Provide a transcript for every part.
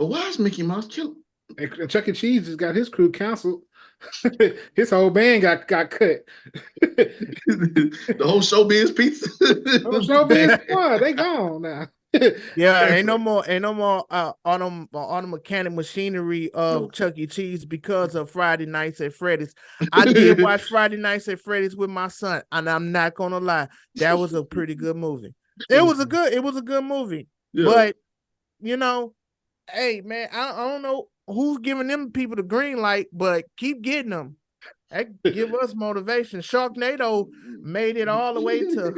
But why is Mickey Mouse killing? And Chuck E. Cheese just got his crew canceled. His whole band got cut. The whole showbiz pizza. Showbiz squad, they gone now. Yeah, ain't no more auto mechanic machinery of Chuck E. Cheese because of Friday Nights at Freddy's. I did watch Friday Nights at Freddy's with my son, and I'm not gonna lie, that was a pretty good movie. It was a good movie. Yeah. But you know, hey man, I don't know who's giving them people the green light, but keep getting them. That give us motivation. Sharknado made it all the way to.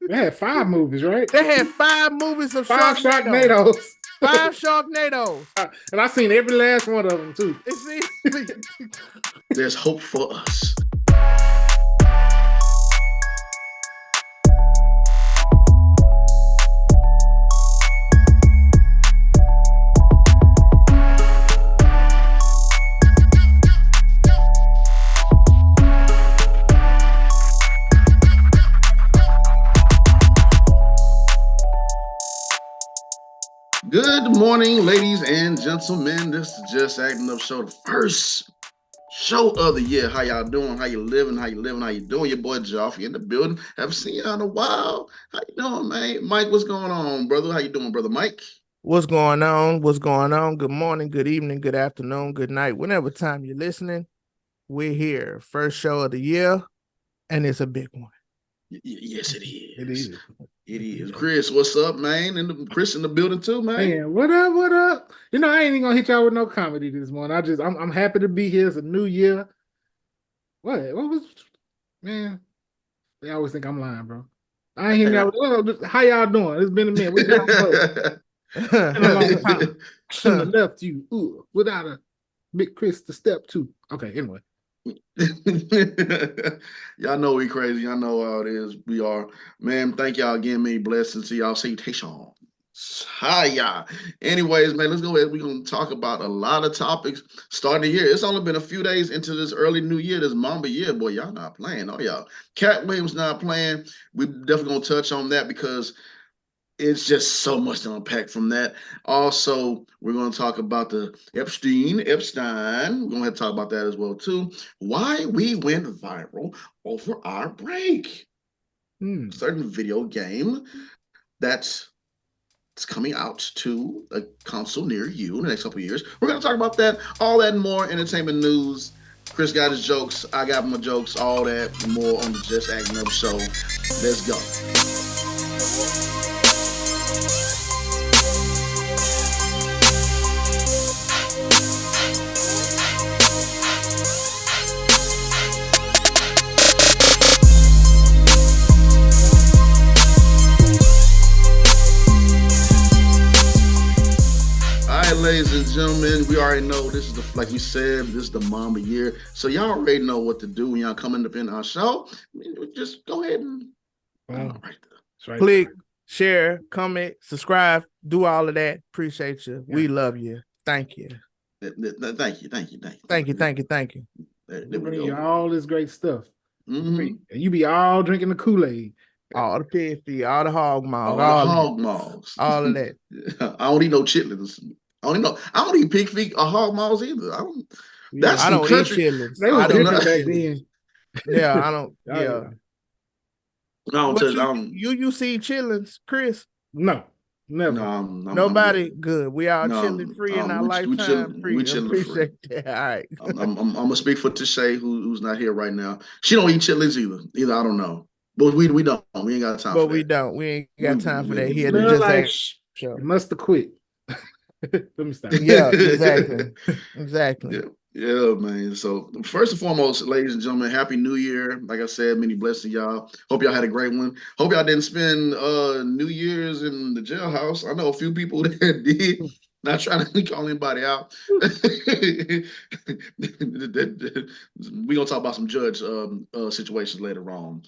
They had 5 movies, right? They had 5 movies of 5 Sharknadoes. 5 Sharknadoes. And I've seen every last one of them, too. There's hope for us. Good morning, ladies and gentlemen. This is Just Acting Up Show, the first show of the year. How y'all doing? How you living? How you doing? Your boy Joffrey in the building. Haven't seen y'all in a while. How you doing, man? Mike, what's going on, brother? How you doing, brother Mike? What's going on? Good morning, good evening, good afternoon, good night. Whenever time you're listening, we're here. First show of the year, and it's a big one. Yes, it is. It is. Chris, what's up, man? And Chris in the building too, man. Man, what up? You know, I ain't even gonna hit y'all with no comedy this morning. I'm happy to be here. It's a new year. What was, man? They always think I'm lying, bro. I ain't hearing y'all. How y'all doing? It's been a minute. Been a long time. Shouldn't have left you without a big Chris to step to. Okay, anyway. Y'all know we crazy. Y'all know how it is. We are, man. Thank y'all again. Many blessings to y'all. Salutation. Hiya. Anyways, man, let's go ahead. We're gonna talk about a lot of topics starting the year. It's only been a few days into this early new year, this Mamba year. Boy, y'all not playing, are y'all? Cat Williams not playing. We definitely gonna touch on that because it's just so much to unpack from that. Also, we're going to talk about the Epstein. We're going to have to talk about that as well, too. Why we went viral over our break. Certain video game that's coming out to a console near you in the next couple of years. We're going to talk about that, all that and more, entertainment news. Chris got his jokes. I got my jokes, all that and more on the Just Acting Up Show. Let's go. Ladies and gentlemen, we already know this is like we said, this is the Mamba year. So y'all already know what to do when y'all coming up in our show. Just go ahead and right there. Click, share, comment, subscribe, do all of that. Appreciate you. Yeah. We love you. Thank you. Thank you. They bring you all this great stuff. And you be all drinking the Kool-Aid. All the pig feet, all the hog maws. All of that. I don't eat no chitlins. I don't eat pig feet or hog maws either. I don't eat chitlins. They were different back then. Yeah, I don't. Yeah. You see chitlins, Chris? No, never. No, nobody. Good. We all chilling free in our lifetime. We chilling free. That. All right. I'm gonna speak for Tashay, who's not here right now. She don't eat chitlins either. I don't know, but we don't. We ain't got time. But we don't. We ain't got time for that. He had to just must have quit. Let me stop. Yeah, exactly. Yeah, man. So first and foremost, ladies and gentlemen, happy New Year. Like I said, many blessings, y'all. Hope y'all had a great one. Hope y'all didn't spend New Year's in the jailhouse. I know a few people that did. Not trying to call anybody out. We're gonna talk about some judge situations later on.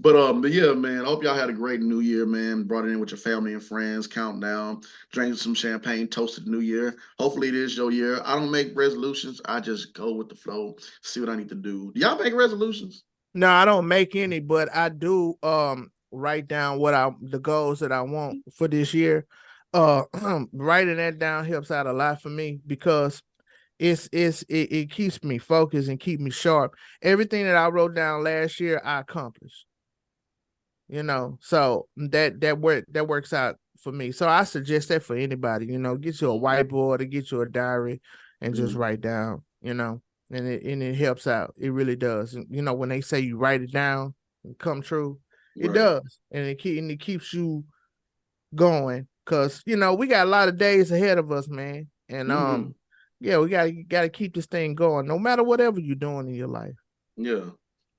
But yeah, man, I hope y'all had a great New Year, man. Brought it in with your family and friends, countdown, drank some champagne, toasted New Year. Hopefully it is your year. I don't make resolutions. I just go with the flow, see what I need to do. Do y'all make resolutions? No, I don't make any, but I do write down the goals that I want for this year. writing that down helps out a lot for me because it keeps me focused and keep me sharp. Everything that I wrote down last year, I accomplished. So that works out for me. So I suggest that for anybody. Get you a whiteboard or get you a diary and just write down. And it helps out. It really does. And, when they say you write it down and come true, it does, and it keeps you going. Cause we got a lot of days ahead of us, man. And yeah, we gotta keep this thing going, no matter whatever you're doing in your life. Yeah,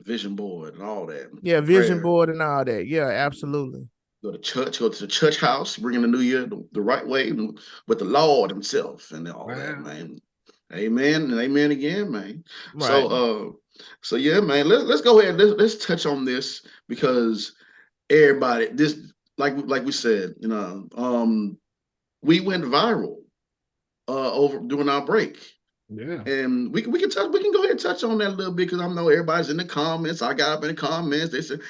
vision board and all that. Yeah, vision board and all that. Yeah, absolutely. Go to church, go to the church house, bring in the new year the right way with the Lord Himself and all that, man. Amen and amen again, man. Right. So yeah, man. Let's go ahead. Let's touch on this because everybody, this like we said, we went viral over during our break. Yeah. And we can go ahead and touch on that a little bit because I know everybody's in the comments. I got up in the comments. They said,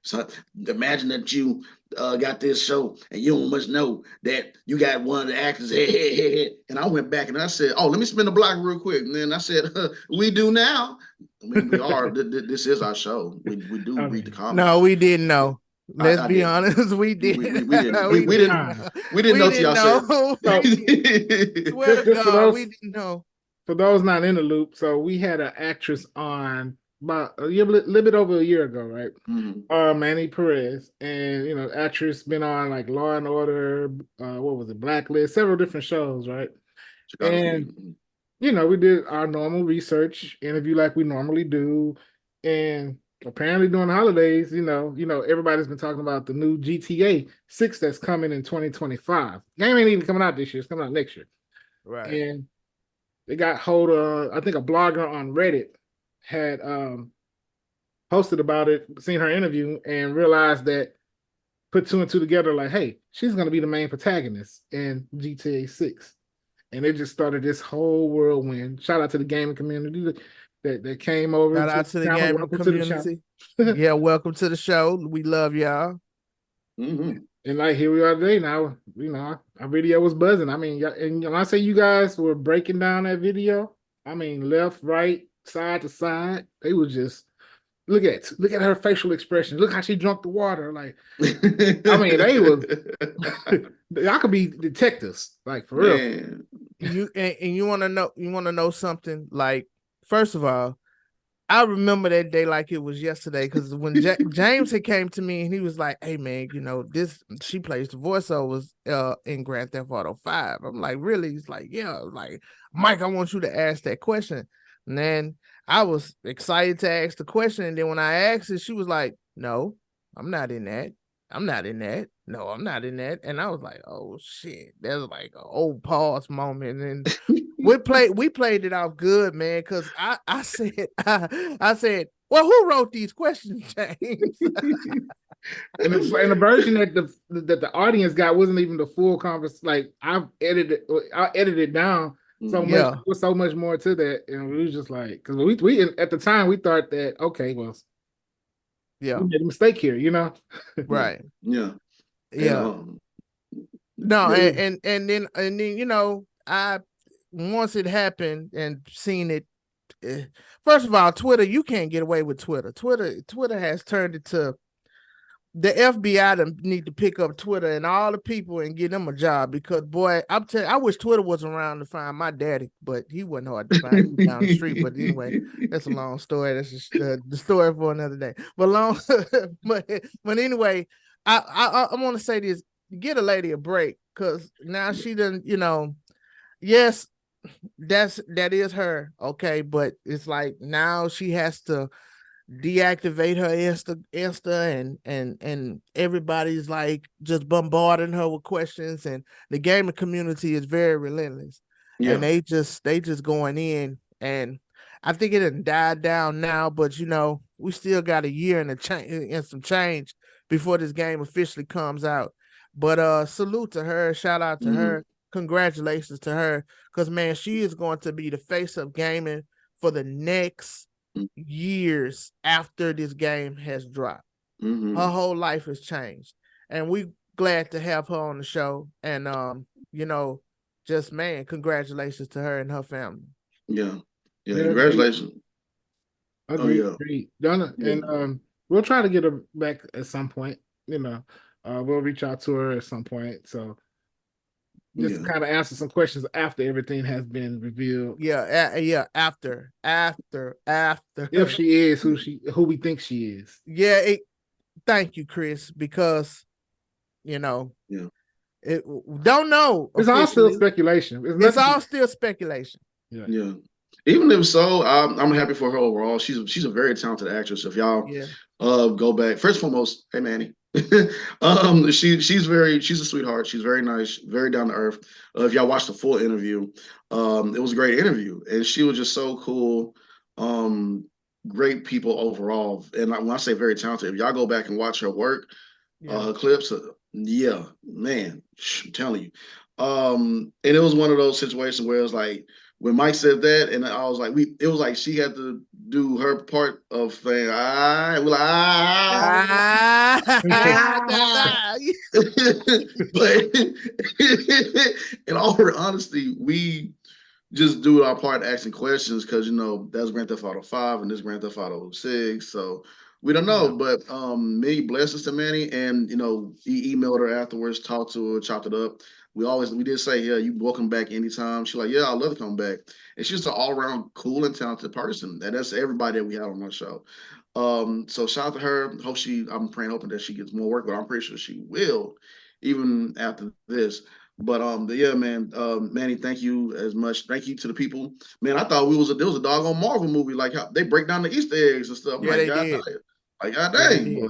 so imagine that you got this show and you don't much know that you got one of the actors. And I went back and I said, oh, let me spin the block real quick. And then I said, we do now. I mean, we are. This is our show. We do read the comments. No, we didn't know. Let's be honest, we did. We didn't. We didn't know till y'all said. Swear to God, we didn't know. For those not in the loop, so we had an actress on about a little bit over a year ago, right? Manny Perez, and actress been on like Law and Order, what was it, Blacklist, several different shows, right? And we did our normal research interview like we normally do, and apparently during the holidays, everybody's been talking about the new GTA 6 that's coming in 2025. Game ain't even coming out this year; it's coming out next year, right? And they got hold of, I think a blogger on Reddit had posted about it, seen her interview, and realized that, put two and two together, like, hey, she's going to be the main protagonist in GTA 6. And they just started this whole whirlwind. Shout out to the gaming community that came over. Shout out to the gaming community. Yeah, welcome to the show. We love y'all. And like here we are today. Now, our video was buzzing. I mean, and when I say you guys were breaking down that video, I mean left, right, side to side. They was just look at her facial expression. Look how she drunk the water. Like, I mean, they was y'all could be detectives, like for real. You want to know something? Like, first of all, I remember that day like it was yesterday because when James had came to me and he was like, "Hey man, she plays the voiceovers in Grand Theft Auto 5." I'm like, "Really?" He's like, "Yeah." I'm like, "Mike, I want you to ask that question." And then I was excited to ask the question, and then when I asked it, she was like, "No, I'm not in that. I'm not in that. No, I'm not in that." And I was like, "Oh shit!" That was like an old pause moment, and we played it off good, man. Because I said, "Well, who wrote these questions, James?" And the version that the audience got wasn't even the full conversation. Like I edited down so much. There was so much more to that, and we was just like, because we at the time we thought that we made a mistake here, right? Yeah. No, and then I once it happened and seen it. First of all, Twitter, you can't get away with Twitter. Twitter has turned into the FBI need to pick up Twitter and all the people and give them a job because, boy, I'm telling you, I wish Twitter was around to find my daddy, but he wasn't hard to find. He was down the street. But anyway, that's a long story. That's just the story for another day. But but anyway, I want to say this: get a lady a break because now she done, yes, that is her, okay, but it's like now she has to deactivate her Insta and everybody's like just bombarding her with questions, and the gaming community is very relentless. And they just going in, and I think it done died down now, but we still got a year and some change before this game officially comes out. But salute to her, shout out to her, congratulations to her, because man, she is going to be the face of gaming for the next years after this game has dropped. Her whole life has changed, and glad to have her on the show, and just man, congratulations to her and her family. Yeah. Yeah. Yeah, Congratulations. agreed. Oh, Agreed. Donna, yeah. and we'll try to get her back at some point. We'll reach out to her at some point. So just Yeah. kind of answer some questions after everything has been revealed. Yeah. After. If she is who we think she is. Yeah. Thank you, Chris, because Yeah. it don't know. It's all still Officially. speculation. It's all still speculation. Yeah. Yeah. Even if so, I'm happy for her overall. She's a very talented actress. If y'all go back, first and foremost, hey Manny. She's a sweetheart. She's very nice, very down to earth. If y'all watched the full interview, it was a great interview, and she was just so cool. Great people overall. And when I say very talented, if y'all go back and watch her work, her clips, yeah, man, I'm telling you. And it was one of those situations where it was like when Mike said that, and I was like, it was like she had to do her part of saying, we're like, but in all her honesty, we just do our part asking questions because that's Grand Theft Auto 5 and this Grand Theft Auto 6. So we don't know. But many blessings to Manny, and he emailed her afterwards, talked to her, chopped it up. We did say, yeah, you welcome back anytime. She's like, yeah, I'd love to come back. And she's an all-around cool and talented person. And that's everybody that we had on our show. So shout out to her. I'm praying, hoping that she gets more work, but I'm pretty sure she will, even after this. But yeah, man, Manny, thank you as much. Thank you to the people. Man, I thought there was a doggone Marvel movie, like how they break down the Easter eggs and stuff. I'm like, God dang, God dang, boy,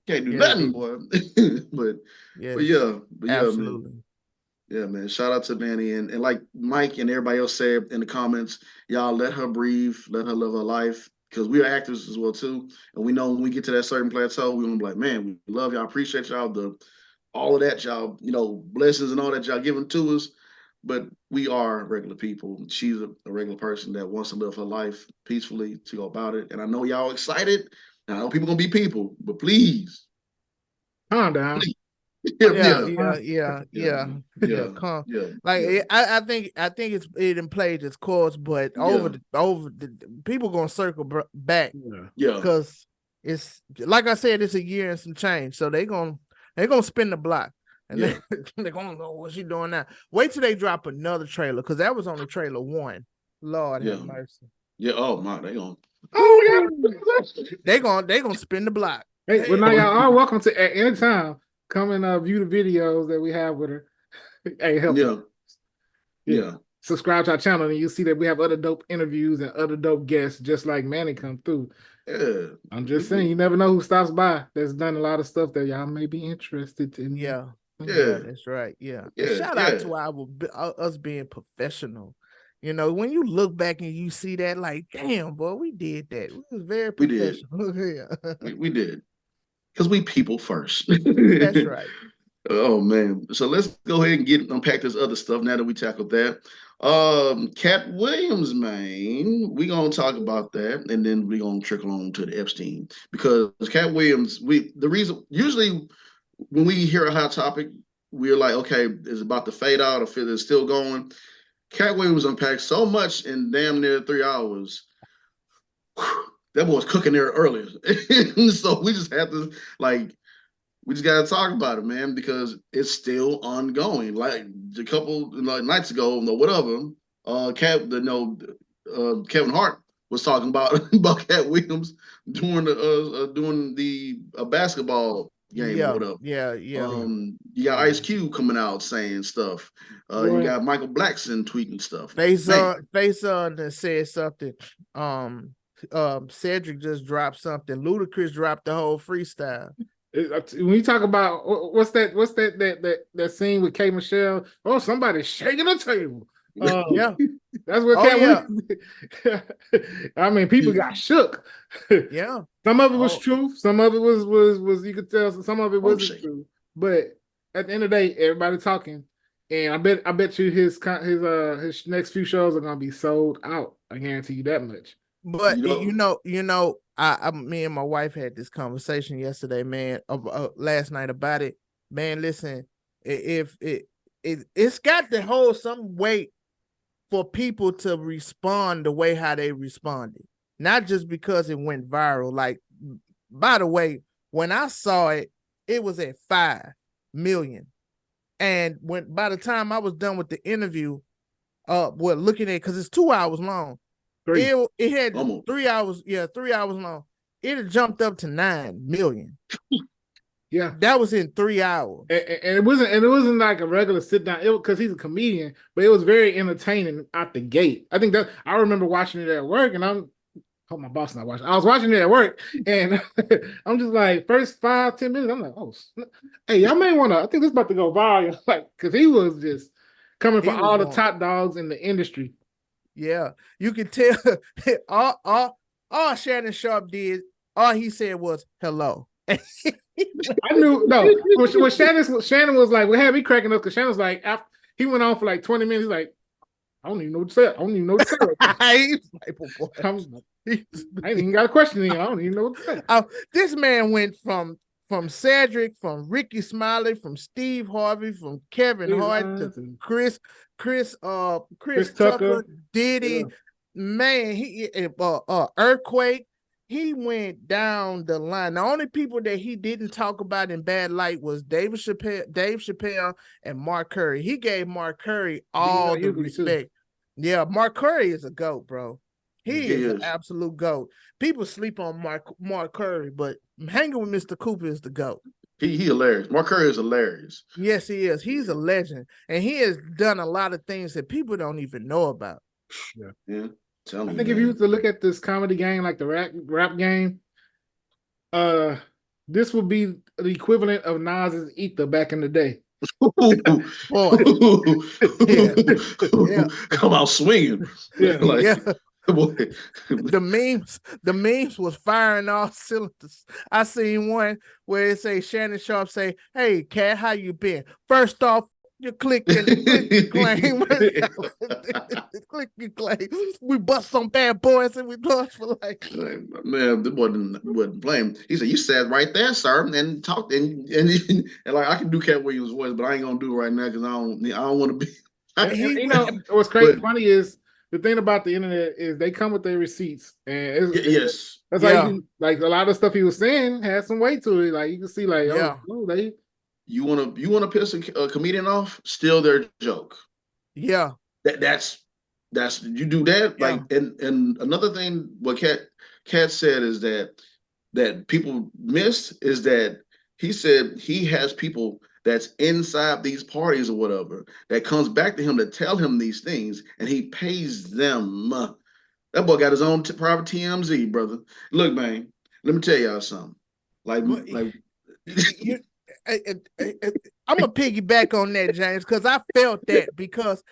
can't do nothing, boy. but yeah, absolutely. Man. Yeah, man. Shout out to Manny, and like Mike and everybody else said in the comments, y'all let her breathe, let her live her life, because we are actors as well too, and we know when we get to that certain plateau, we're gonna be like, man, we love y'all, appreciate y'all, all of that, y'all, blessings and all that y'all giving to us. But we are regular people. She's a regular person that wants to live her life peacefully to go about it. And I know y'all excited. And I know people gonna be people, but please calm down. Calm. I think it played its course, but over the people gonna circle back. Because it's like I said, it's a year and some change, so they're gonna spin the block, and they're gonna know what she doing now. Wait till they drop another trailer, because that was only trailer 1. Lord have mercy. Yeah. Oh my, they gonna. They gonna spin the block. Hey, well now y'all are welcome to at any time come and view the videos that we have with her. Hey, help. Yeah. Subscribe to our channel and you see that we have other dope interviews and other dope guests just like Manny come through. Yeah. I'm just saying, you never know who stops by that's done a lot of stuff that y'all may be interested in. Yeah, that's right. Yeah. Shout out to us being professional. When you look back and you see that, like, damn, boy, we did that. We was very professional. We did. Because we people first. That's right. Oh man. So let's go ahead and unpack this other stuff now that we tackled that. Cat Williams, man. We're gonna talk about that, and then we're gonna trickle on to the Epstein. Because Cat Williams, usually when we hear a hot topic, we're like, okay, is it about to fade out or is it still going? Cat Williams unpacked so much in damn near 3 hours. That boy's cooking there earlier. So we just have to we just gotta talk about it, man, because it's still ongoing. Like a couple nights ago, or whatever, Kevin Hart was talking about Cat Williams during the basketball game or whatever. Yeah. You got Ice Cube coming out saying stuff. You got Michael Blackson tweeting stuff. Faison that said something. Cedric just dropped something. Ludacris dropped the whole freestyle. When you talk about what's that scene with K Michelle? Oh, somebody's shaking the table. That's what Cat Williams. I mean, people got shook. Yeah, some of it was truth. Some of it was you could tell. Some of it wasn't true. But at the end of the day, everybody talking, and I bet you his next few shows are gonna be sold out. I guarantee you that much. But I me and my wife had this conversation yesterday, man, last night about it. man, listen, if it's got to hold some weight for people to respond the way how they responded, not just because it went viral. Like, by the way, when I saw it, it was at 5 million. And by the time I was done with the interview, looking at, because it's 2 hours long. It had almost 3 hours, 3 hours long. It had jumped up to 9 million. Yeah, that was in 3 hours, and it wasn't like a regular sit down. It because he's a comedian, but it was very entertaining out the gate. I think that I remember watching it at work, and hope my boss not watching. I was watching it at work, and I'm just like, first 5-10 minutes, I'm like, oh, hey, y'all may want to. I think this is about to go viral, like, because he was just coming for all the top dogs in the industry. Yeah, you could tell. all Shannon Sharp did, all he said was hello. I knew when Shannon was like, well, had me cracking up because Shannon was like, after he went on for like 20 minutes, he's like, I don't even know what to say. I don't even know what to say. I ain't even got a question in. I don't even know what to say. This man went from Cedric, from Ricky Smiley, from Steve Harvey, from Kevin Hart to Chris Tucker, Diddy, man, he Earthquake. He went down the line. The only people that he didn't talk about in bad light was Dave Chappelle, and Mark Curry. He gave Mark Curry all the respect. Too. Yeah, Mark Curry is a GOAT, bro. He is an absolute GOAT. People sleep on Mark Curry, but hanging with Mr. Cooper is the GOAT. He hilarious. Mark Curry is hilarious. Yes, he is. He's a legend, and he has done a lot of things that people don't even know about. Yeah. I think if you were to look at this comedy game, like the rap game, this would be the equivalent of Nas's Ether back in the day. Come out swinging. The memes was firing all cylinders. I seen one where it say Shannon Sharp say, "Hey, Cat, how you been? First off, you click and claim. Click and claim. We bust some bad boys and we lost for like." Man, it wasn't playing. He said, "You sat right there, sir, and talked and like I can do Cat Williams' voice, but I ain't gonna do it right now because I don't want to be." You know what's crazy? Funny is the thing about the internet is they come with their receipts, and that's like a lot of stuff he was saying had some weight to it. Like you can see, like You want to piss a comedian off? Steal their joke. Yeah. That's you do that. Yeah. Like and another thing what Cat said is that people missed is that he said he has people that's inside these parties or whatever that comes back to him to tell him these things, and he pays them. That boy got his own private TMZ, brother. Look, man, let me tell y'all something. I'm gonna piggyback on that, James, because I felt that because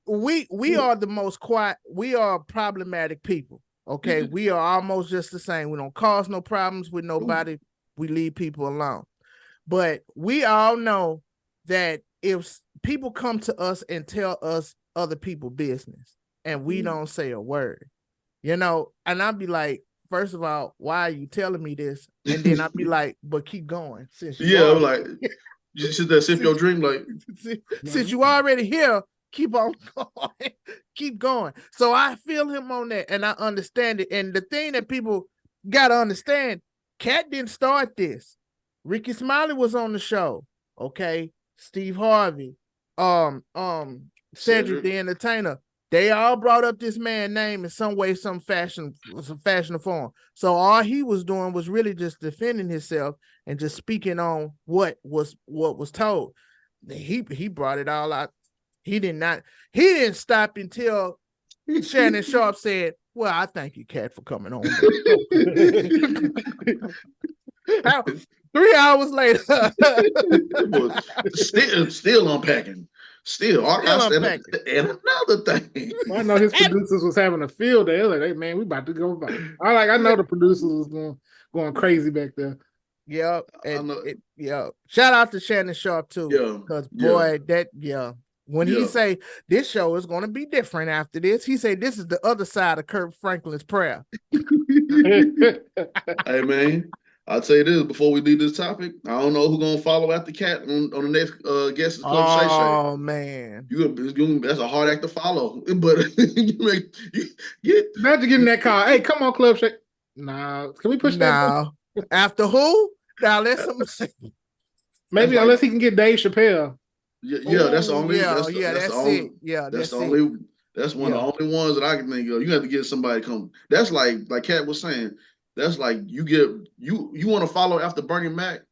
we are the most quiet. We are problematic people. Okay, we are almost just the same. We don't cause no problems with nobody. We leave people alone. But we all know that if people come to us and tell us other people's business and we don't say a word, and I'll be like, first of all, why are you telling me this? And then I'll be like, but keep going. Since you like, you sit there, sip your dream, like, since you already here, keep on going. Keep going. So I feel him on that, and I understand it. And the thing that people got to understand, Cat didn't start this. Ricky Smiley was on the show. Okay. Steve Harvey, Cedric the Entertainer. They all brought up this man's name in some way, some fashion or form. So all he was doing was really just defending himself and just speaking on what was told. He brought it all out. He didn't stop until Shannon Sharp said, "Well, I thank you, Cat, for coming on." 3 hours later, still unpacking. Still unpacking. And another thing. I know his producers was having a field day. Like, hey, man, we about to go back. I know the producers was going crazy back there. Yeah. Shout out to Shannon Sharp too. Yeah. Because boy, when he say this show is going to be different after this, he said this is the other side of Kirk Franklin's prayer. Hey, man. I'll tell you this before we leave this topic. I don't know who's gonna follow after Cat on the next guest is Club Shay Shay. Oh man, That's a hard act to follow, but you Imagine getting that call. Hey, come on, Club Shake. Nah, can we push that? now after who? Now let's Maybe like, unless he can get Dave Chappelle. yeah, that's the only. Yeah, That's that's the only. it. Yeah, That's the it. only. That's one of the only ones that I can think of. You have to get somebody to come. That's like Kat was saying. That's like you want to follow after Bernie Mac.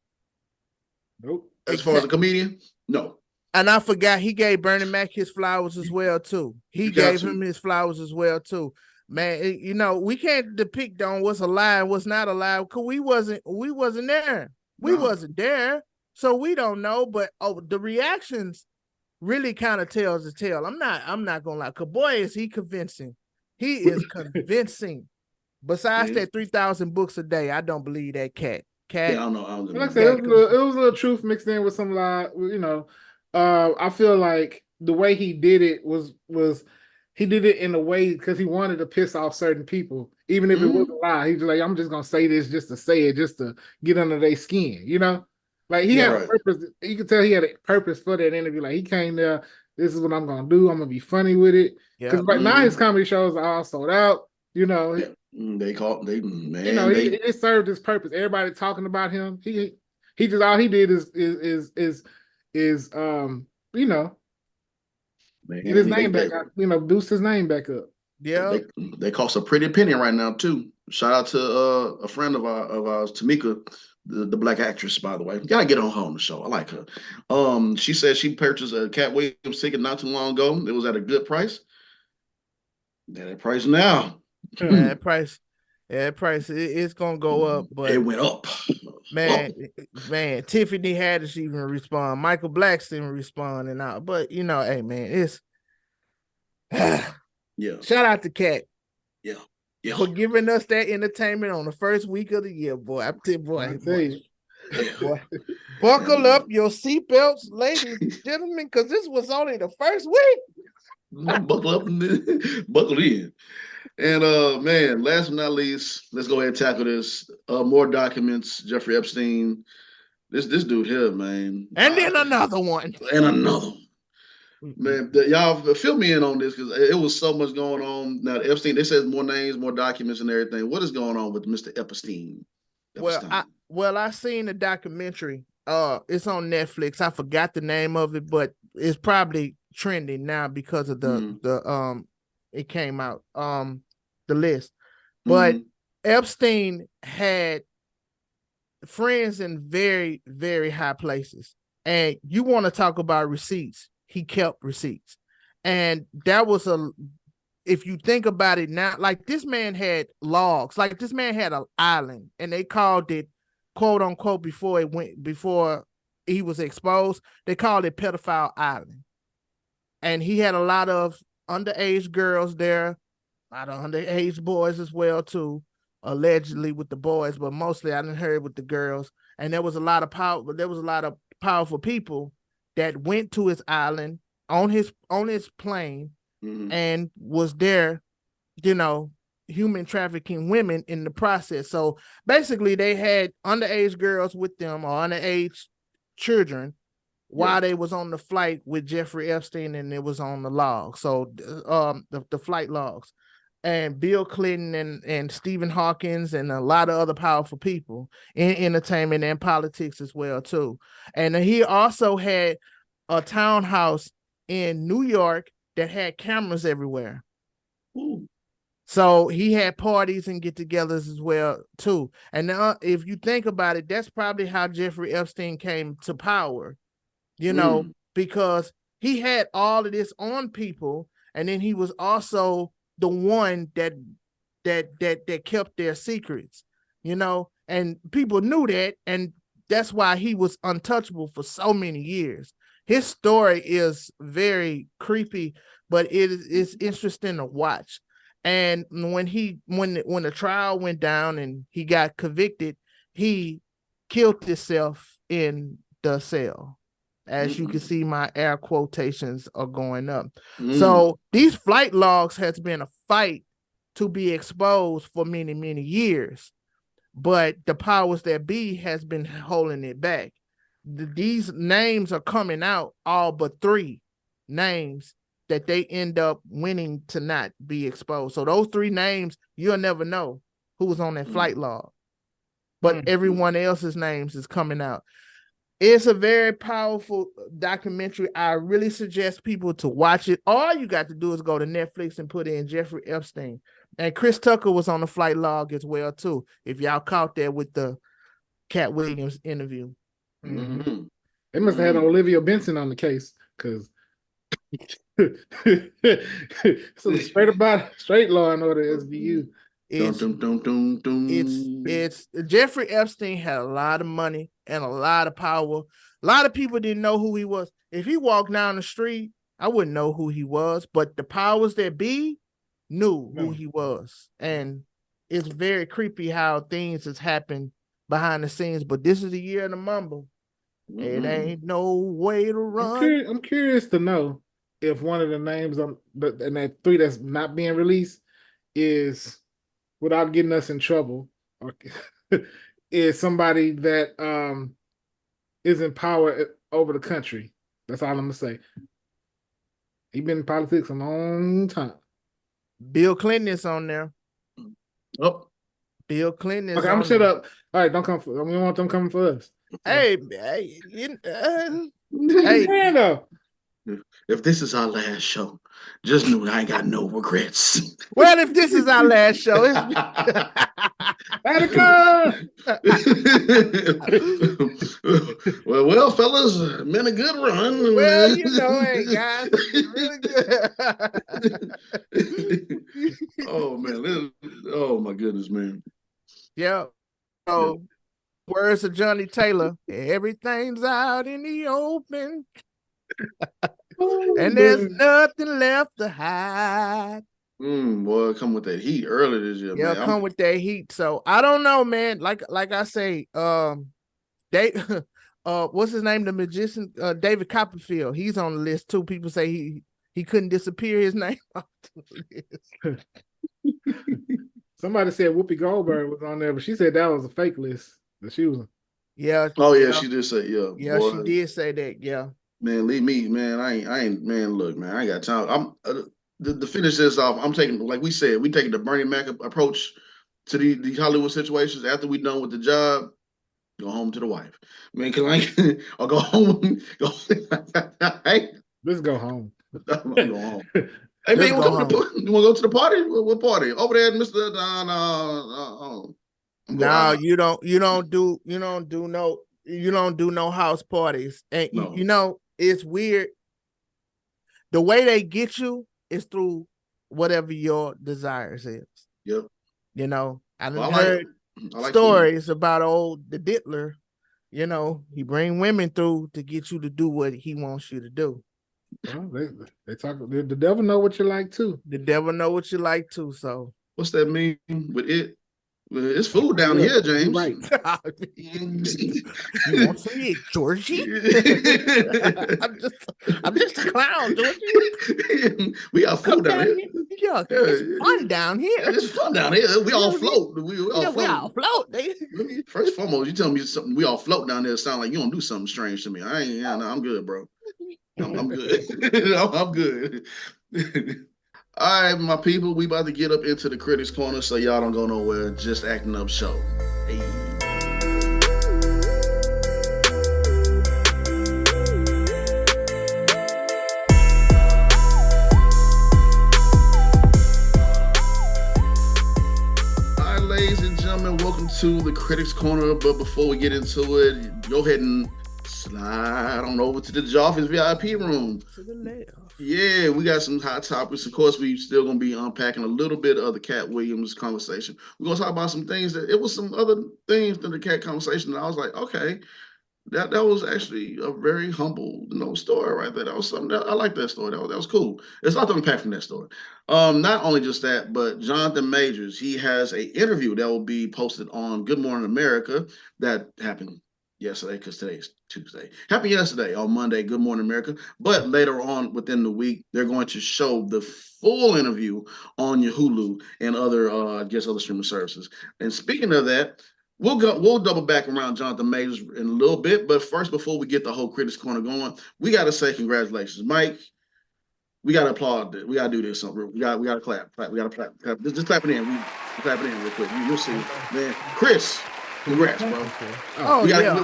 Nope. As far as a comedian, no. And I forgot he gave Bernie Mac his flowers as well too. He gave him his flowers as well too. Man, you know, we can't depict on what's alive, what's not alive, because we wasn't there. We wasn't there. So we don't know. But the reactions really kind of tells the tale. I'm not gonna lie. Cause boy, is he convincing. He is convincing. Besides that 3,000 books a day, I don't believe that cat. Yeah, I don't know. Like I said, it was a little truth mixed in with some lie. You know, I feel like the way he did it was he did it in a way because he wanted to piss off certain people, even if it was a lie. He's like, I'm just gonna say this just to say it, just to get under their skin. You know, like he had a purpose. You could tell he had a purpose for that interview. Like he came there. This is what I'm gonna do. I'm gonna be funny with it. Because right now his comedy shows are all sold out. You know. Yeah. It served his purpose. Everybody talking about him. He just all he did is get his name back up, boost his name back up. Yeah. They cost a pretty penny right now too. Shout out to a friend of ours, Tamika, the black actress, by the way. Gotta get her on the show. I like her. She said she purchased a Cat Williams ticket not too long ago. It was at a good price. That price now. That price it's gonna go up, but it went up. Man, Tiffany Haddish even respond. Michael Black's even respond and out. But hey man, it's yeah. Shout out to Cat. Yeah. For giving us that entertainment on the first week of the year, boy. I tell you, boy. Buckle up your seatbelts, ladies and gentlemen, because this was only the first week. Buckle up and buckle in. And man, last but not least, let's go ahead and tackle this. More documents, Jeffrey Epstein. This dude here, man. And then another one. And another one. Man, y'all fill me in on this because it was so much going on. Now, Epstein, they said more names, more documents, and everything. What is going on with Mr. Epstein? I seen the documentary. It's on Netflix. I forgot the name of it, but it's probably trending now because of the it came out the list. But Epstein had friends in very, very high places. And you want to talk about receipts. He kept receipts. And that was if you think about it now, like this man had logs, like this man had an island, and they called it, quote unquote, before he was exposed, they called it Pedophile Island. And he had a lot of underage girls there, a lot of underage boys as well too, allegedly with the boys, but mostly I didn't hear with the girls. And there was a lot of powerful people that went to his island on his plane and was there, human trafficking women in the process. So basically they had underage girls with them or underage children while they was on the flight with Jeffrey Epstein, and it was on the log. So the flight logs. And Bill Clinton and Stephen Hawkins and a lot of other powerful people in entertainment and politics as well too. And he also had a townhouse in New York that had cameras everywhere. Ooh. So he had parties and get-togethers as well too. And now, if you think about it, that's probably how Jeffrey Epstein came to power, because he had all of this on people, and then he was also the one that kept their secrets, and people knew that, and that's why he was untouchable for so many years. His story is very creepy, but it's interesting to watch. And when the trial went down and he got convicted, he killed himself in the cell. As you can see, my air quotations are going up. So these flight logs has been a fight to be exposed for many, many years. but the powers that be has been holding it back. These names are coming out, all but 3 names that they end up winning to not be exposed. So those 3 names, you'll never know who was on that flight log, but everyone else's names is coming out. It's a very powerful documentary. I really suggest people to watch it. All you got to do is go to Netflix and put in Jeffrey Epstein. And Chris Tucker was on the flight log as well, too, if y'all caught that with the Cat Williams interview. Mm-hmm. They must have had Olivia Benson on the case, because so straight Law and Order SVU. It's Jeffrey Epstein had a lot of money and a lot of power. A lot of people didn't know who he was. If he walked down the street, I wouldn't know who he was, but the powers that be knew who he was. And it's very creepy how things has happened behind the scenes. But this is the year of the mumble. It ain't no way to run. I'm curious to know if one of the names on and that 3 that's not being released is, without getting us in trouble, or is somebody that is in power over the country. That's all I'm gonna say. He been in politics a long time. Bill Clinton is on there. Oh, Bill Clinton is okay, I'm gonna shut up. All right, don't come for. We don't want them coming for us. Hey, hey. If this is our last show, just know I ain't got no regrets. Well, if this is our last show, well, fellas, been a good run. Well, you know, hey guys, really good. Oh man, oh my goodness, man. Yeah. So, words of Johnny Taylor, everything's out in the open. And there's nothing left to hide. Boy, come with that heat early this year, man. Yeah, come with that heat. So I don't know, man. Like I say, what's his name? The magician, David Copperfield. He's on the list too. People say he couldn't disappear his name off the list. Somebody said Whoopi Goldberg was on there, but she said that was a fake list that she was. Yeah. Oh yeah, she did say yeah. Yeah, boy. She did say that. Yeah. Man, leave me, man. I ain't, man. Look, man, I ain't got time. I'm to finish this off. I'm taking, like we said, we taking the Bernie Mac approach to the Hollywood situations. After we done with the job, go home to the wife, man. Cause I ain't, or go home. Let's go home. I'm go home. Hey man, you want to go to the party? What party? Over there, Mr. No, you don't do no house parties, and no. You know it's weird. The way they get you is through whatever your desires is. Yep. You know, I've heard stories about the Diddler. You know, he bring women through to get you to do what he wants you to do. Well, they talk. The devil know what you like too. The devil know what you like too. So what's that mean with it? It's food down here, James. Right. You won't say it, Georgie. I'm just a clown, Georgie. We got food down here. Yeah, it's fun down here. It's fun down here. We all float. We all float. First and foremost, you tell me something. We all float down there. Sound like you don't do something strange to me. I ain't. Yeah, no, I'm good, bro. I'm good. I'm good. All right, my people, we about to get up into the Critics Corner, so y'all don't go nowhere. Just Acting Up Show. Hey. All right, ladies and gentlemen, welcome to the Critics Corner. But before we get into it, go ahead and slide on over to the Office VIP room. To the left. Yeah, we got some hot topics. Of course, we still gonna be unpacking a little bit of the Cat Williams conversation. We're gonna talk about some things it was some other things than the Cat conversation that I was like, okay, that was actually a very humble, story right there. That was something that I like that story. That was cool. There's a lot to unpack from that story. Not only just that, but Jonathan Majors, he has a interview that will be posted on Good Morning America that happened yesterday, because today's Tuesday. Happened yesterday on Monday, Good Morning America. But later on within the week, they're going to show the full interview on your Hulu and other, other streaming services. And speaking of that, We'll double back around Jonathan Majors in a little bit, but first, before we get the whole Critics Corner going, we got to say congratulations, Mike. We got to applaud this. We got to do this. We got to clap. We got to clap. Just clap it in. We clap it in real quick. You'll see, man. Chris, congrats, bro. Oh yeah.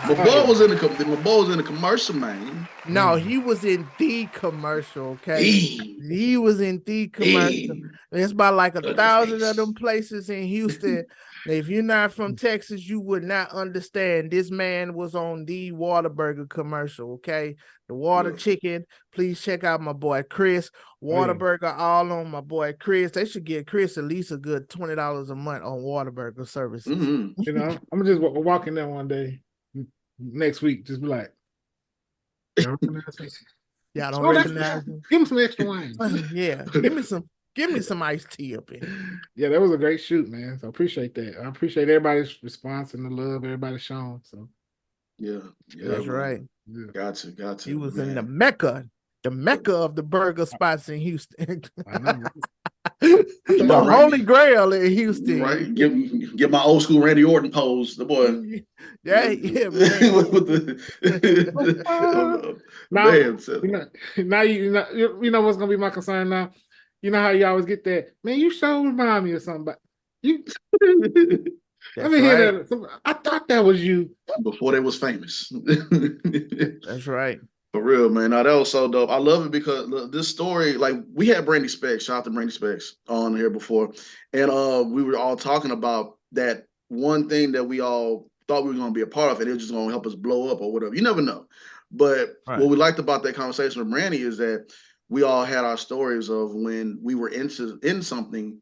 My boy was in the commercial, man. No, he was in the commercial. Okay, he was in the commercial. It's about like 1,000 of them places in Houston. If you're not from Texas, you would not understand. This man was on the Whataburger commercial. Okay, the water chicken. Please check out my boy Chris. Whataburger all on my boy Chris. They should give Chris at least a good $20 a month on Whataburger services. You know, I'm gonna just walk in there one day next week. Just be like, y'all recognize me? Y'all don't recognize me. Give him some extra wine. Yeah, give me some iced tea up in. Yeah, that was a great shoot, man. So I appreciate that. I appreciate everybody's response and the love everybody's shown. So yeah, that's right. Yeah. Got you. He was in the Mecca of the burger spots in Houston. I know. The Holy Grail in Houston. Right. Get my old school Randy Orton pose. The boy. Yeah, man. Now you know what's gonna be my concern now. You know how you always get that, man. You sure remind me of somebody. You. Let me hear that. I thought that was you before they was famous. That's right. For real, man. Now that was so dope. I love it because this story, like we had Brandy Specs, shout out to Brandy Specs on here before, and we were all talking about that one thing that we all thought we were going to be a part of, and it was just going to help us blow up or whatever. You never know. But what we liked about that conversation with Brandy is that we all had our stories of when we were in something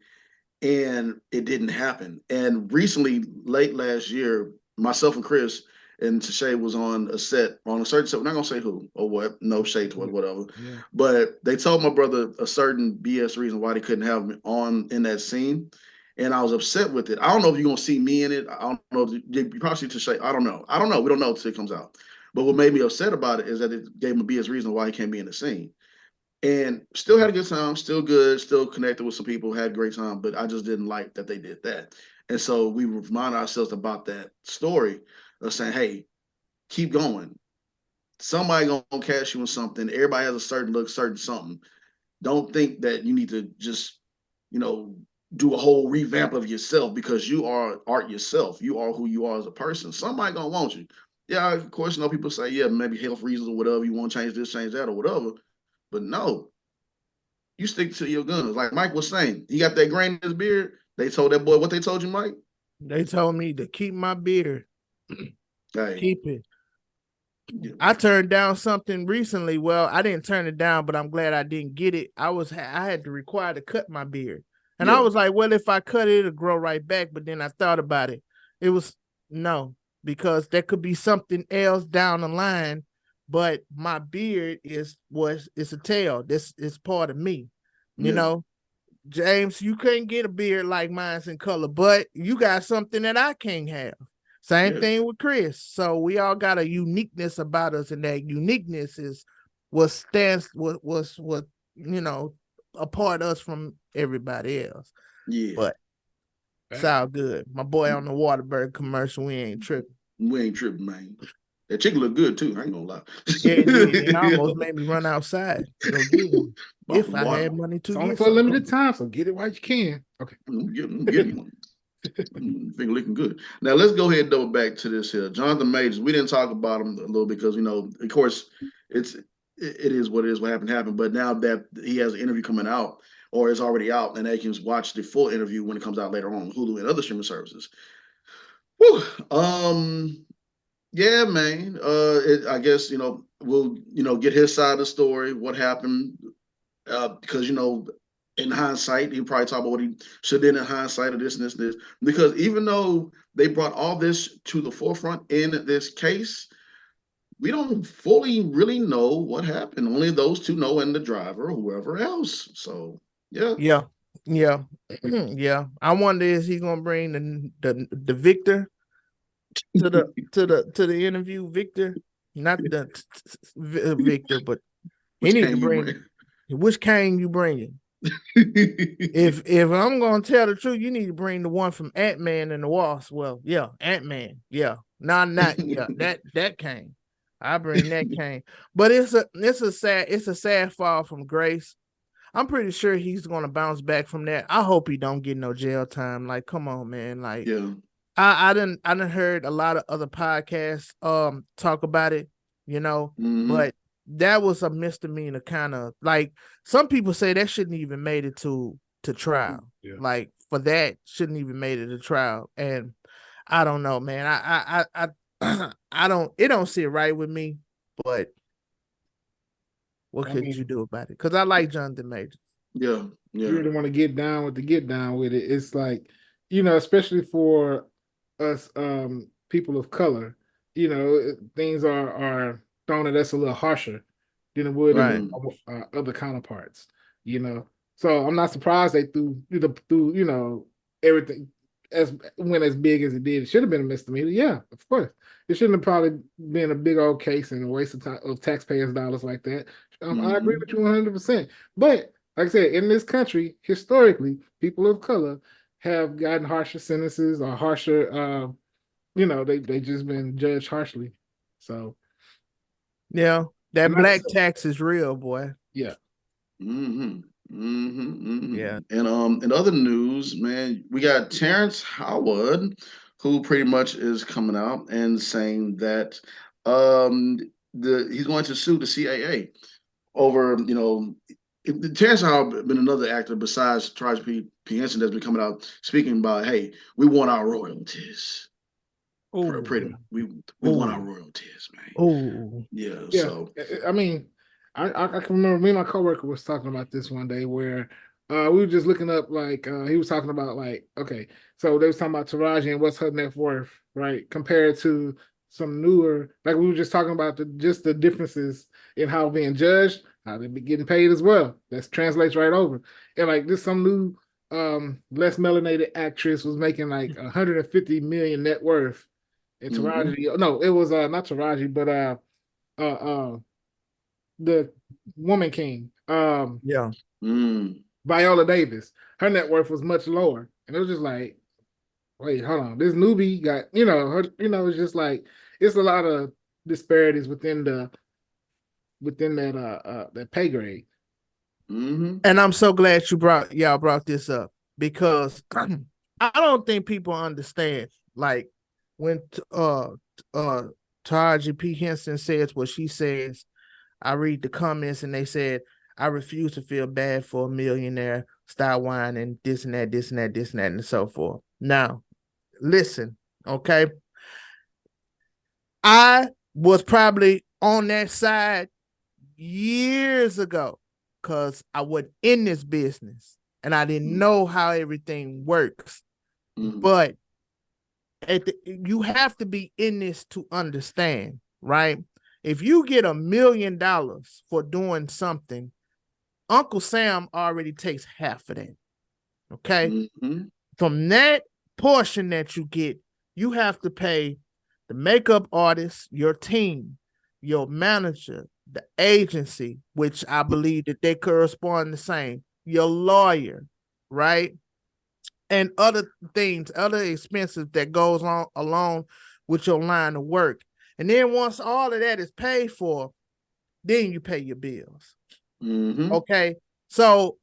and it didn't happen. And recently, late last year, myself and Chris and Tashay was on a set, on a certain set. We're not going to say who or what, no shade to it, whatever. Yeah. But they told my brother a certain BS reason why they couldn't have me on in that scene. And I was upset with it. I don't know if you're going to see me in it. I don't know. You probably see Tashay. I don't know. We don't know until it comes out. But what made me upset about it is that it gave him a BS reason why he can't be in the scene. And still had a good time, still good, still connected with some people, had a great time. But I just didn't like that they did that. And so we remind ourselves about that story of saying, hey, keep going. Somebody gonna catch you in something. Everybody has a certain look, certain something. Don't think that you need to just, do a whole revamp of yourself because you are art yourself. You are who you are as a person. Somebody gonna want you. Yeah, of course, people say, yeah, maybe health reasons or whatever. You want to change this, change that, or whatever. But no, you stick to your guns. Like Mike was saying, he got that grain in his beard. They told that boy what they told you, Mike? They told me to keep my beard. Hey. Keep it. Yeah. I turned down something recently. Well, I didn't turn it down, but I'm glad I didn't get it. I had to require to cut my beard. And I was like, well, if I cut it, it'll grow right back. But then I thought about it. It was no, because there could be something else down the line. But my beard it's a tail. This is part of me. You know, James, you couldn't get a beard like mine's in color, but you got something that I can't have. Same thing with Chris. So we all got a uniqueness about us, and that uniqueness is what apart us from everybody else. Yeah. But it's all good. My boy on the Whataburger commercial, we ain't tripping. We ain't tripping, man. That chicken look good too. I ain't gonna lie. It almost made me run outside. Go get one. If I had money to. It's only for a limited time, so get it while you can. Okay. I'm getting one. Finger looking good. Now let's go ahead and double back to this here. Jonathan Majors. We didn't talk about him a little because of course, it is what it is. What happened. But now that he has an interview coming out, or is already out, and they can watch the full interview when it comes out later on Hulu and other streaming services. Whew. Yeah, man. I guess we'll get his side of the story. What happened? Because in hindsight, he probably talk about what he should have done in hindsight of this and this and this. Because even though they brought all this to the forefront in this case, we don't fully really know what happened. Only those two know, and the driver or whoever else. So yeah. I wonder, is he gonna bring the victor to the interview? Victor, not the Victor, but he need to bring. Which cane you bringing? If I'm gonna tell the truth, you need to bring the one from Ant-Man and the Wasp. Well, yeah, Ant-Man, yeah, not yeah, that came. I bring that came, but it's a sad fall from grace. I'm pretty sure he's gonna bounce back from that. I hope he don't get no jail time. Like, come on, man. Like, Yeah. I done heard a lot of other podcasts talk about it, but that was a misdemeanor kind of like some people say that shouldn't even made it to trial. Yeah. Like for that shouldn't even made it to trial. And I don't know, man. I don't it don't sit right with me, but what I could mean, you do about it? Because I like Jonathan Majors. Yeah. you Yeah. really want to get down with it. It's like, especially for us people of color, things are thrown at us a little harsher than it would Right. other counterparts, So I'm not surprised they threw everything as went as big as it did. It should have been a misdemeanor, yeah, of course. It shouldn't have probably been a big old case and a waste of time of taxpayers' dollars like that. I agree with you 100%. But like I said, in this country, historically, people of color have gotten harsher sentences or harsher, they just been judged harshly. So Yeah, that not black so, tax is real, boy. yeah. Yeah. And in other news, man, we got Terrence Howard, who pretty much is coming out and saying that um he's going to sue the CAA over, Terrence Howard been another actor besides Taraji P. Henson that's been coming out speaking about, hey, we want our royalties. Oh, Pretty we want our oh, royalties, man. oh. Yeah, Yeah, so I mean, I can remember me and my coworker was talking about this one day where we were just looking up like he was talking about like okay, so they was talking about Taraji and what's her net worth, right, compared to some newer like we were just talking about just the differences in how being judged, how they be getting paid as well. That translates right over, and like this some new less melanated actress was making like 150 million net worth, and mhm. Taraji, no, it was not Taraji, but uh, uh, the Woman King, Yeah. Mm. Viola Davis. Her net worth was much lower, and it was just like, wait, hold on, this newbie got, her, it's just like it's a lot of disparities within that pay grade. Mhm. And I'm so glad y'all brought this up because I don't think people understand. Like when uh Taraji P. Henson says what she says, I read the comments and they said, I refuse to feel bad for a millionaire, style wine and this and that, this and that, this and that, and so forth. Now, listen, okay. I was probably on that side years ago because I wasn't in this business and I didn't know how everything works. Mhm. But you have to be in this to understand, right? If you get $1 million for doing something, Uncle Sam already takes half of that. Okay. Mhm. From that portion that you get, you have to pay the makeup artist, your team, your manager, the agency, which I believe that they correspond the same, your lawyer, right? And other things, other expenses that goes on along with your line of work. And then once all of that is paid for, then you pay your bills. Mhm. Okay. So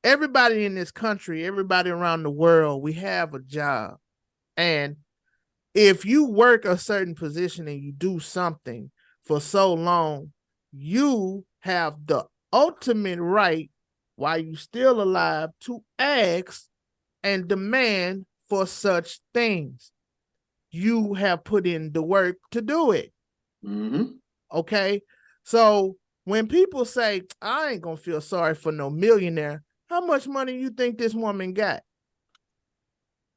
everybody in this country, everybody around the world, we have a job. And if you work a certain position and you do something for so long, you have the ultimate right while you still alive to ask and demand for such things. You have put in the work to do it. Mhm. Okay. So when people say, I ain't gonna feel sorry for no millionaire, how much money you think this woman got?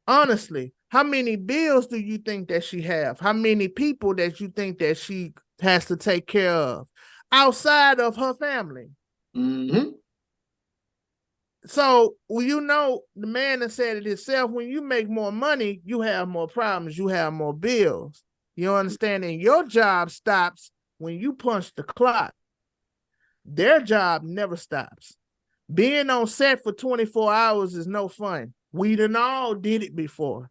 Honestly, how many bills do you think that she have? How many people that you think that she has to take care of outside of her family? Mhm. So, well, the man that said it himself, when you make more money, you have more problems, you have more bills. You understand? And your job stops when you punch the clock. Their job never stops Being on set for 24 hours is no fun. We done all did it before.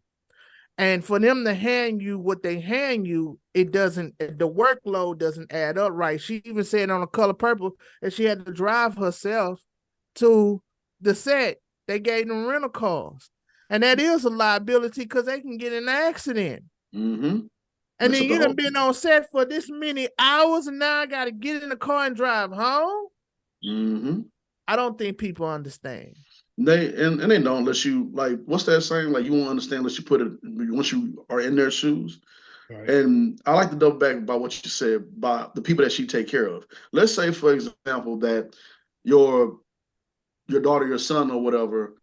And for them to hand you what they hand you, the workload doesn't add up right. She even said on The Color Purple that she had to drive herself to the set. They gave them rental cars. And that is a liability because they can get in an accident. Mm-hmm. And then you done been on set for this many hours and now I got to get in the car and drive home? Mm-hmm. I don't think people understand. They don't unless you like what's that saying? Like you won't understand unless you put it once you are in their shoes. Right. And I like to double back about what you said about the people that she take care of. Let's say, for example, that your daughter, your son, or whatever,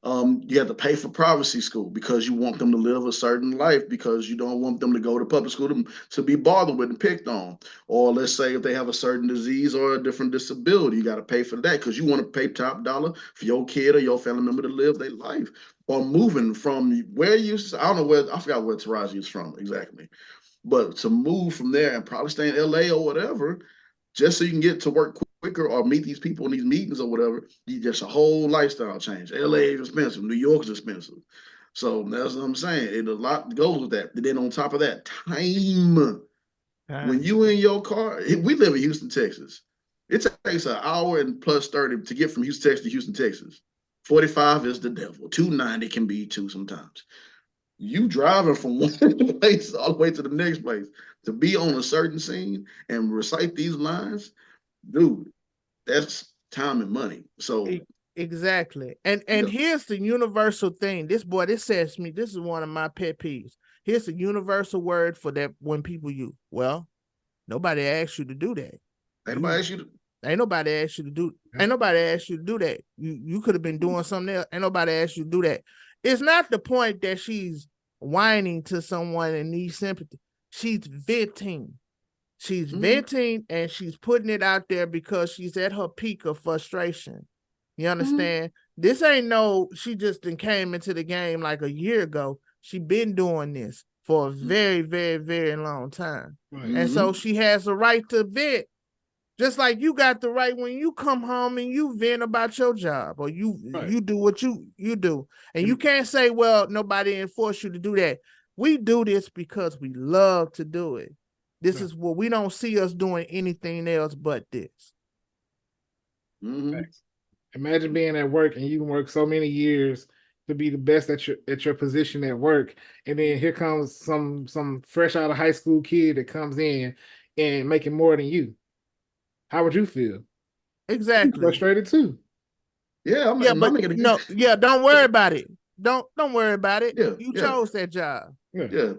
you have to pay for privacy school because you want them to live a certain life because you don't want them to go to public school to be bothered with and picked on. Or let's say if they have a certain disease or a different disability, you got to pay for that because you want to pay top dollar for your kid or your family member to live their life. Or moving from where you, I don't know where, I forgot where Taraji is from exactly. But to move from there and probably stay in LA or whatever, just so you can get to work quicker or meet these people in these meetings or whatever, you just a whole lifestyle change. LA is expensive. New York is expensive. So that's what I'm saying. And a lot goes with that. And then on top of that, time. When you in your car, we live in Houston, Texas. It takes an hour and plus 30 to get from Houston, Texas to Houston, Texas. 45 is the devil. 290 can be two sometimes. You driving from one place all the way to the next place to be on a certain scene and recite these lines, dude, that's time and money. So exactly. And here's the universal thing. This says to me, this is one of my pet peeves. Here's the universal word for that when people use. Well, nobody asked you to do that. Ain't nobody asked you to do that. You could have been doing something else. Ain't nobody asked you to do that. It's not the point that she's whining to someone and needs sympathy. She's venting. Venting and she's putting it out there because she's at her peak of frustration. You understand? This ain't she just came into the game like a year ago. She been doing this for a very, very, very long time. Right. And so she has the right to vent. Just like you got the right when you come home and you vent about your job or you do what you do. And you can't say, well, nobody enforced you to do that. We do this because we love to do it. This is what we don't see us doing anything else but this. Mm-hmm. Imagine being at work and you can work so many years to be the best at your position at work. And then here comes some fresh out of high school kid that comes in and making more than you. How would you feel? Exactly. Frustrated too. Yeah, don't worry about it. Don't worry about it. You chose that job. Yeah.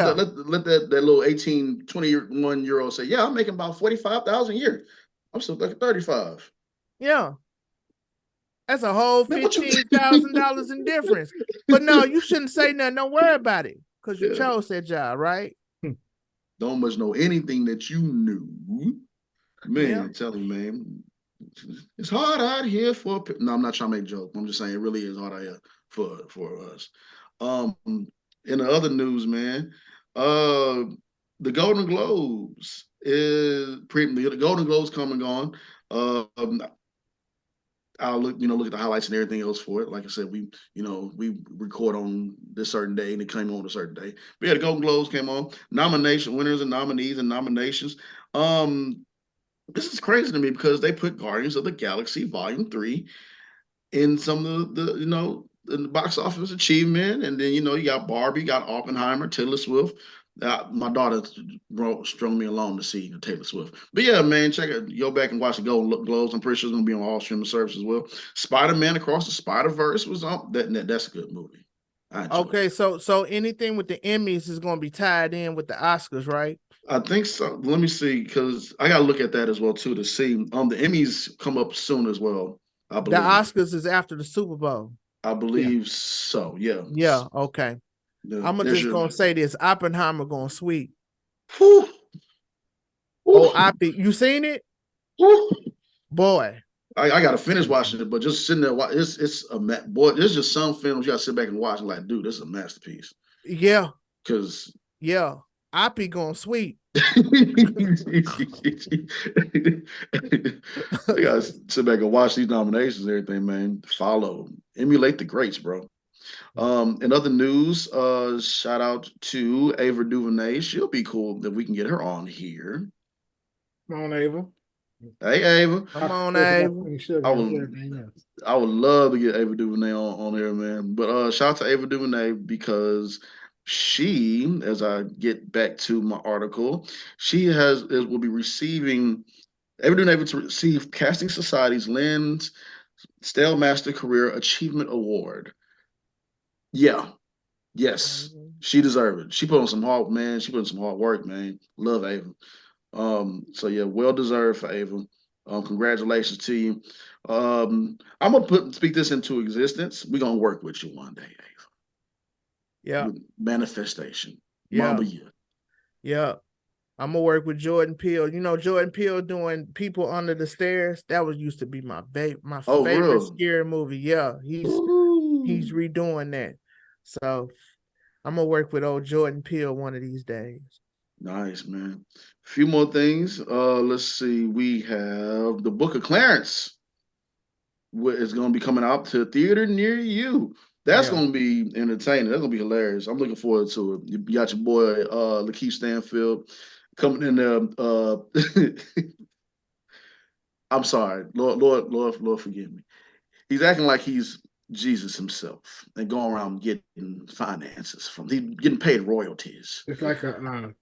Let that little 18, 21-year-old say, yeah, I'm making about 45,000 a year. I'm still like 35. Yeah. That's a whole $15,000 in difference. But no, you shouldn't say nothing. Don't worry about it. Because you chose that job, right? Don't much know anything that you knew. Man, I'm telling you, man, it's hard out here for. No, I'm not trying to make a joke. I'm just saying it really is hard out here for us. In the other news, man, the Golden Globes the Golden Globes come and gone. I'll look at the highlights and everything else for it. Like I said, we record on this certain day and it came on a certain day. But yeah, the Golden Globes came on. Winners and nominees and nominations. This is crazy to me because they put Guardians of the Galaxy Volume 3 in some of the in the box office achievement. And then, you got Barbie, got Oppenheimer, Taylor Swift. My daughter strung me along to see Taylor Swift. But yeah, man, check it. Go back and watch the Golden Globes. I'm pretty sure it's going to be on all streaming services as well. Spider-Man Across the Spider-Verse was on. That's a good movie. Okay, so anything with the Emmys is going to be tied in with the Oscars, right? I think so. Let me see, because I got to look at that as well, too, to see. The Emmys come up soon as well, I believe. The Oscars is after the Super Bowl. I believe so, yeah. Yeah, okay. I'm just going to say this. Oppenheimer going to sweep. Whew. Oh, you seen it? Whew. Boy. I got to finish watching it, but just sitting there, it's boy, there's just some films you got to sit back and watch and like, dude, this is a masterpiece. Yeah. Because... Yeah. Oppie going sweet. They gotta sit back and watch these nominations and everything, man. Follow, emulate the greats, bro. In other news, shout out to Ava DuVernay. She'll be cool if we can get her on here. Come on, Ava. Hey, Ava. Come on, Ava. Ava. I would love to get Ava DuVernay on here, man. But shout out to Ava DuVernay because she, as I get back to my article, will be receiving Ava DuVernay to receive Casting Society's Lynn's Stale Master Career Achievement Award. Yeah. Yes. She deserved it. She put on some hard, man. She put in some hard work, man. Love Ava. So yeah, well deserved for Ava. Congratulations to you. I'm gonna speak this into existence. We're gonna work with you one day, Ava. Yeah. Manifestation. Yeah. Mamba, yeah. Yeah. I'm gonna work with Jordan Peele. You know, Jordan Peele doing People Under the Stairs. That was used to be my favorite really? scary movie. Yeah, he's redoing that. So I'm gonna work with old Jordan Peele one of these days. Nice, man. A few more things. Let's see. We have the Book of Clarence. It's going to be coming out to a theater near you. That's going to be entertaining. That's going to be hilarious. I'm looking forward to it. You got your boy Lakeith Stanfield coming in there. I'm sorry, Lord, forgive me. He's acting like he's Jesus himself and going around getting finances from. He's getting paid royalties. It's like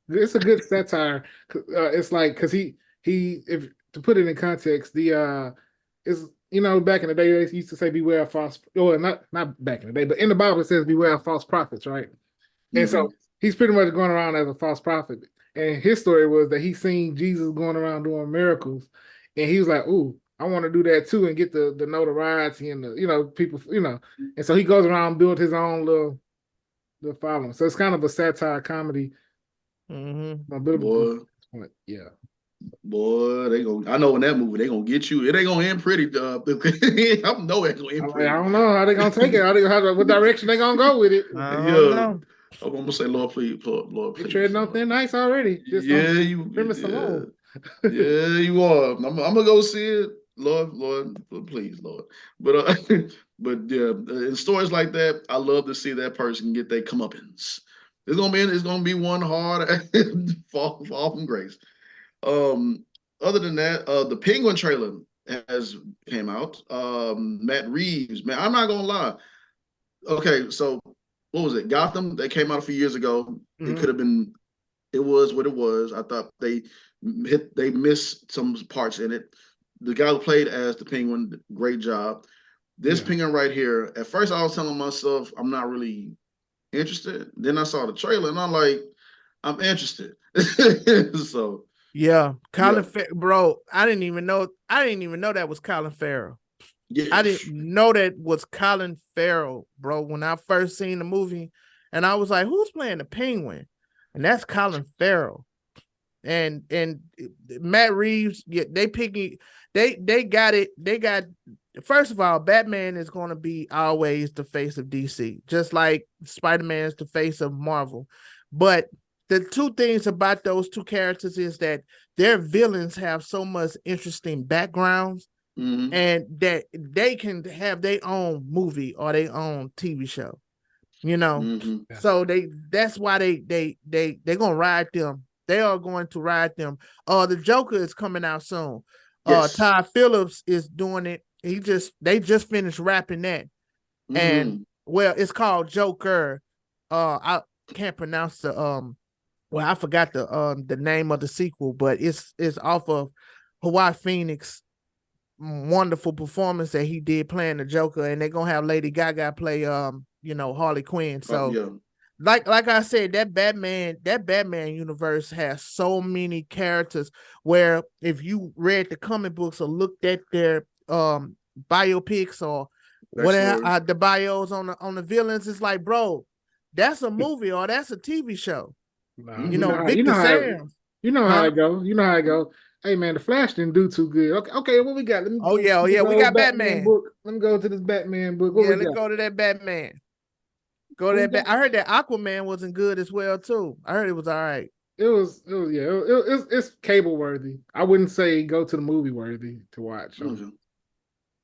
it's a good satire. It's like because he if to put it in context, is back in the day they used to say beware of false, or not back in the day, but in the Bible it says beware of false prophets, right? Mm-hmm. And so he's pretty much going around as a false prophet. And his story was that he seen Jesus going around doing miracles, and he was like, "Ooh, I want to do that too," and get the notoriety and the people, And so he goes around and build his own little following. So it's kind of a satire comedy. Boy. Yeah. Boy, I know in that movie they gonna get you. It ain't gonna end pretty. I know it's gonna end pretty. I don't know how they gonna take it. What direction they gonna go with it? I'm gonna say, Lord, please, Lord, please. You're treading on thin ice already. Just you premise alone. Yeah, you are. I'm gonna go see it. Lord, please, Lord. But yeah, in stories like that, I love to see that person get their comeuppance. It's gonna be one hard fall from grace. Other than that, the Penguin trailer has came out. Matt Reeves, man, I'm not gonna lie. Okay, so what was it? Gotham that came out a few years ago. It could have been. It was what it was. I thought they missed some parts in it. The guy who played as the Penguin, great job. This Penguin right here. At first, I was telling myself I'm not really interested. Then I saw the trailer and I'm like, I'm interested. So. Yeah, bro. I didn't even know that was Colin Farrell. Yeah. I didn't know that was Colin Farrell, bro. When I first seen the movie, and I was like, "Who's playing the Penguin?" And that's Colin Farrell. And Matt Reeves. Yeah, they got it. They got. First of all, Batman is going to be always the face of DC, just like Spider-Man is the face of Marvel, but. The two things about those two characters is that their villains have so much interesting backgrounds and that they can have their own movie or their own TV show, So that's why they're gonna ride them. They are going to ride them. The Joker is coming out soon. Yes. Todd Phillips is doing it. They just finished wrapping that. And it's called Joker. I can't pronounce the well, I forgot the name of the sequel, but it's off of Hawaii Phoenix. Wonderful performance that he did playing the Joker, and they're gonna have Lady Gaga play Harley Quinn. So like I said, that Batman universe has so many characters where if you read the comic books or looked at their biopics or whatever the bios on the villains, it's like, bro, that's a movie or that's a TV show. Nah, you know how it go. You know how it go. Hey man, the Flash didn't do too good. Okay, what we got? We got Batman. Book. Let me go to this Batman book. Let's go to that Batman. I heard that Aquaman wasn't good as well too. I heard it was all right. It's cable worthy. I wouldn't say go to the movie worthy to watch. Okay.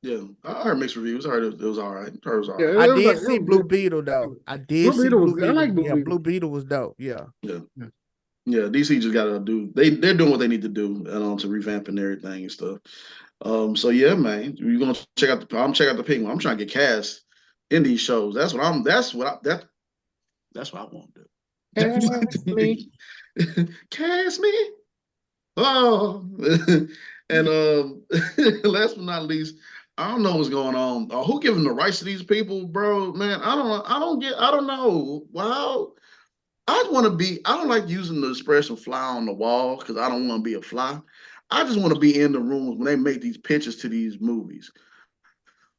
Yeah, I heard mixed reviews. I heard it was all right. I heard it was all Yeah, right. I it was did like it see was Blue good. Beetle though. I did Blue see Beetle was Blue good. I Beetle. like Blue Yeah, Beetle. Blue Beetle was dope. Yeah. Yeah. Yeah. Yeah, DC just gotta do they're doing what they need to do to revamp and everything and stuff. So yeah, man, you're gonna check out the Penguin. I'm trying to get cast in these shows. That's what I want to Cast me. do. Cast me. Oh, and last but not least, I don't know what's going on. Who giving the rights to these people, bro? Man, I don't know. Wow. I don't like using the expression fly on the wall because I don't want to be a fly. I just want to be in the rooms when they make these pitches to these movies.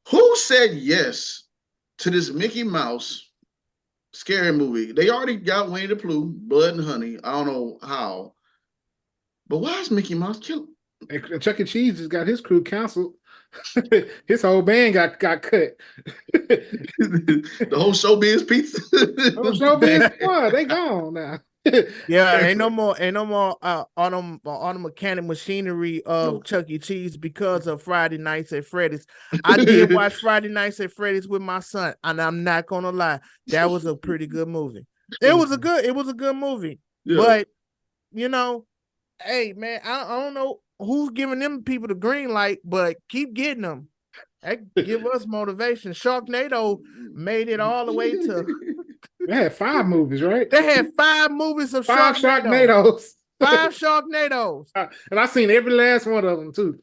Who said yes to this Mickey Mouse scary movie? They already got Winnie the Pooh, Blood and Honey. I don't know how. But why is Mickey Mouse killed? And Chuck E. Cheese just got his crew canceled. His whole band got cut. The whole showbiz pizza. Oh, showbiz squad, they gone now. Yeah, ain't no more auto mechanic machinery of No. Chuck E. Cheese because of Friday Nights at Freddy's. I did watch Friday Nights at Freddy's with my son, and I'm not gonna lie, that was a pretty good movie. It was a good movie. Yeah. But you know, hey man, I don't know who's giving them people the green light, but keep getting them. That give us motivation. Sharknado made it all the way to. They had 5 movies, right? They had 5 movies of 5 Sharknado. Sharknados. 5 Sharknados. And I seen every last one of them too.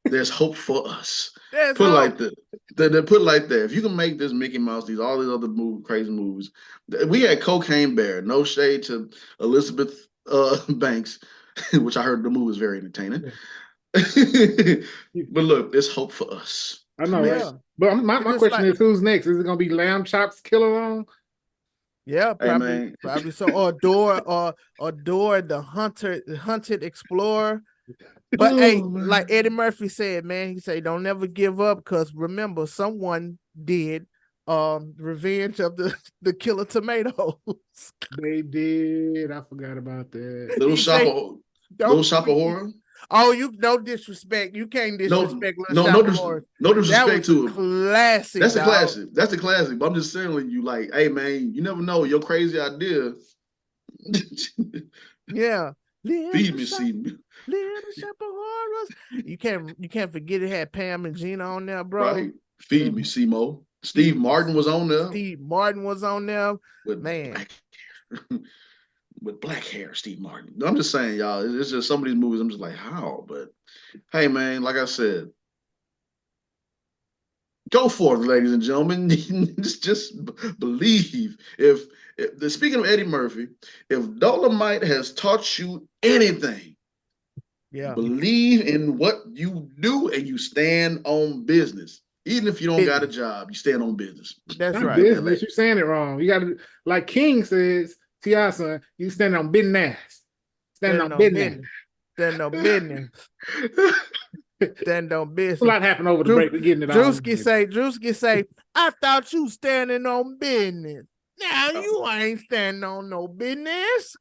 There's hope for us. There's put it hope. like that. They put it like that. If you can make this Mickey Mouse, all these other crazy movies. We had Cocaine Bear. No shade to Elizabeth Banks, which I heard the movie was very entertaining. But look, there's hope for us. I know, Yeah. right? But my question is, who's next? Is it gonna be Lamb Chops Killer On? Yeah, probably, Hey, man. probably so. Or Dora the hunted explorer. But Oh, hey, man. like Eddie Murphy said, man, he said, don't never give up because remember, someone did Revenge of the Killer Tomatoes. They did. I forgot about that. Little He Shop say, of Horror. Oh, you no disrespect. You can't disrespect No disrespect to it. Classic. That's a classic. That's a classic. But I'm just saying, you like, hey man, you never know your crazy idea. Yeah. Feed me, see me. Little Shop of Horrors. You can't forget it had Pam and Gina on there, bro. Right. Feed me, Simo. Steve Martin was on there. Steve Martin was on there. With man. With black hair, Steve Martin. I'm just saying, y'all. It's just some of these movies. I'm just like, how? But hey, man, like I said, go for it, ladies and gentlemen. just believe. If speaking of Eddie Murphy, if Dolomite has taught you anything, yeah, believe in what you do and you stand on business. Even if you don't got a job, you stand on business. That's Not right. Business. You're saying it wrong. You got to, like King says, T.I. son, you stand on business. Stand on business. Stand on business. Stand on business. A lot happened over the break. We're getting it all. Drewski say, I thought you standing on business. Now you ain't standing on no business.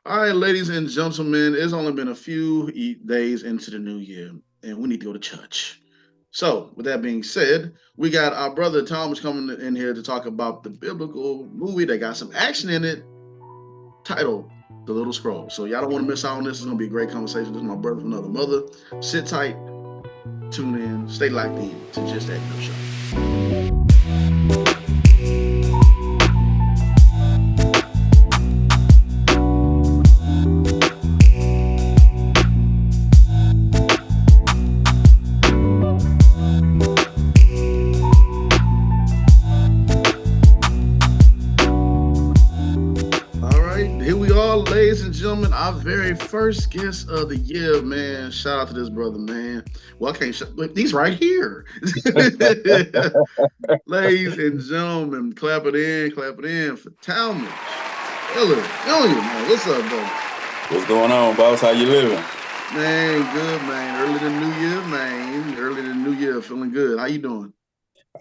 All right, ladies and gentlemen, it's only been a few days into the new year, and we need to go to church. So, with that being said, we got our brother Talmadge coming in here to talk about the biblical movie that got some action in it, titled The Little Scroll. So, y'all don't want to miss out on this. It's going to be a great conversation. This is my brother from another mother. Sit tight, tune in, stay locked in to Just Acting Up Show. Ladies and gentlemen, our very first guest of the year, man. Shout out to this brother, man. Well, I can't but he's right here. Ladies and gentlemen, clap it in for Talmadge. Hello, man. What's up, brother? What's going on, boss? How you living? Man, good, man. Early in the new year, man. Early in the new year, feeling good. How you doing?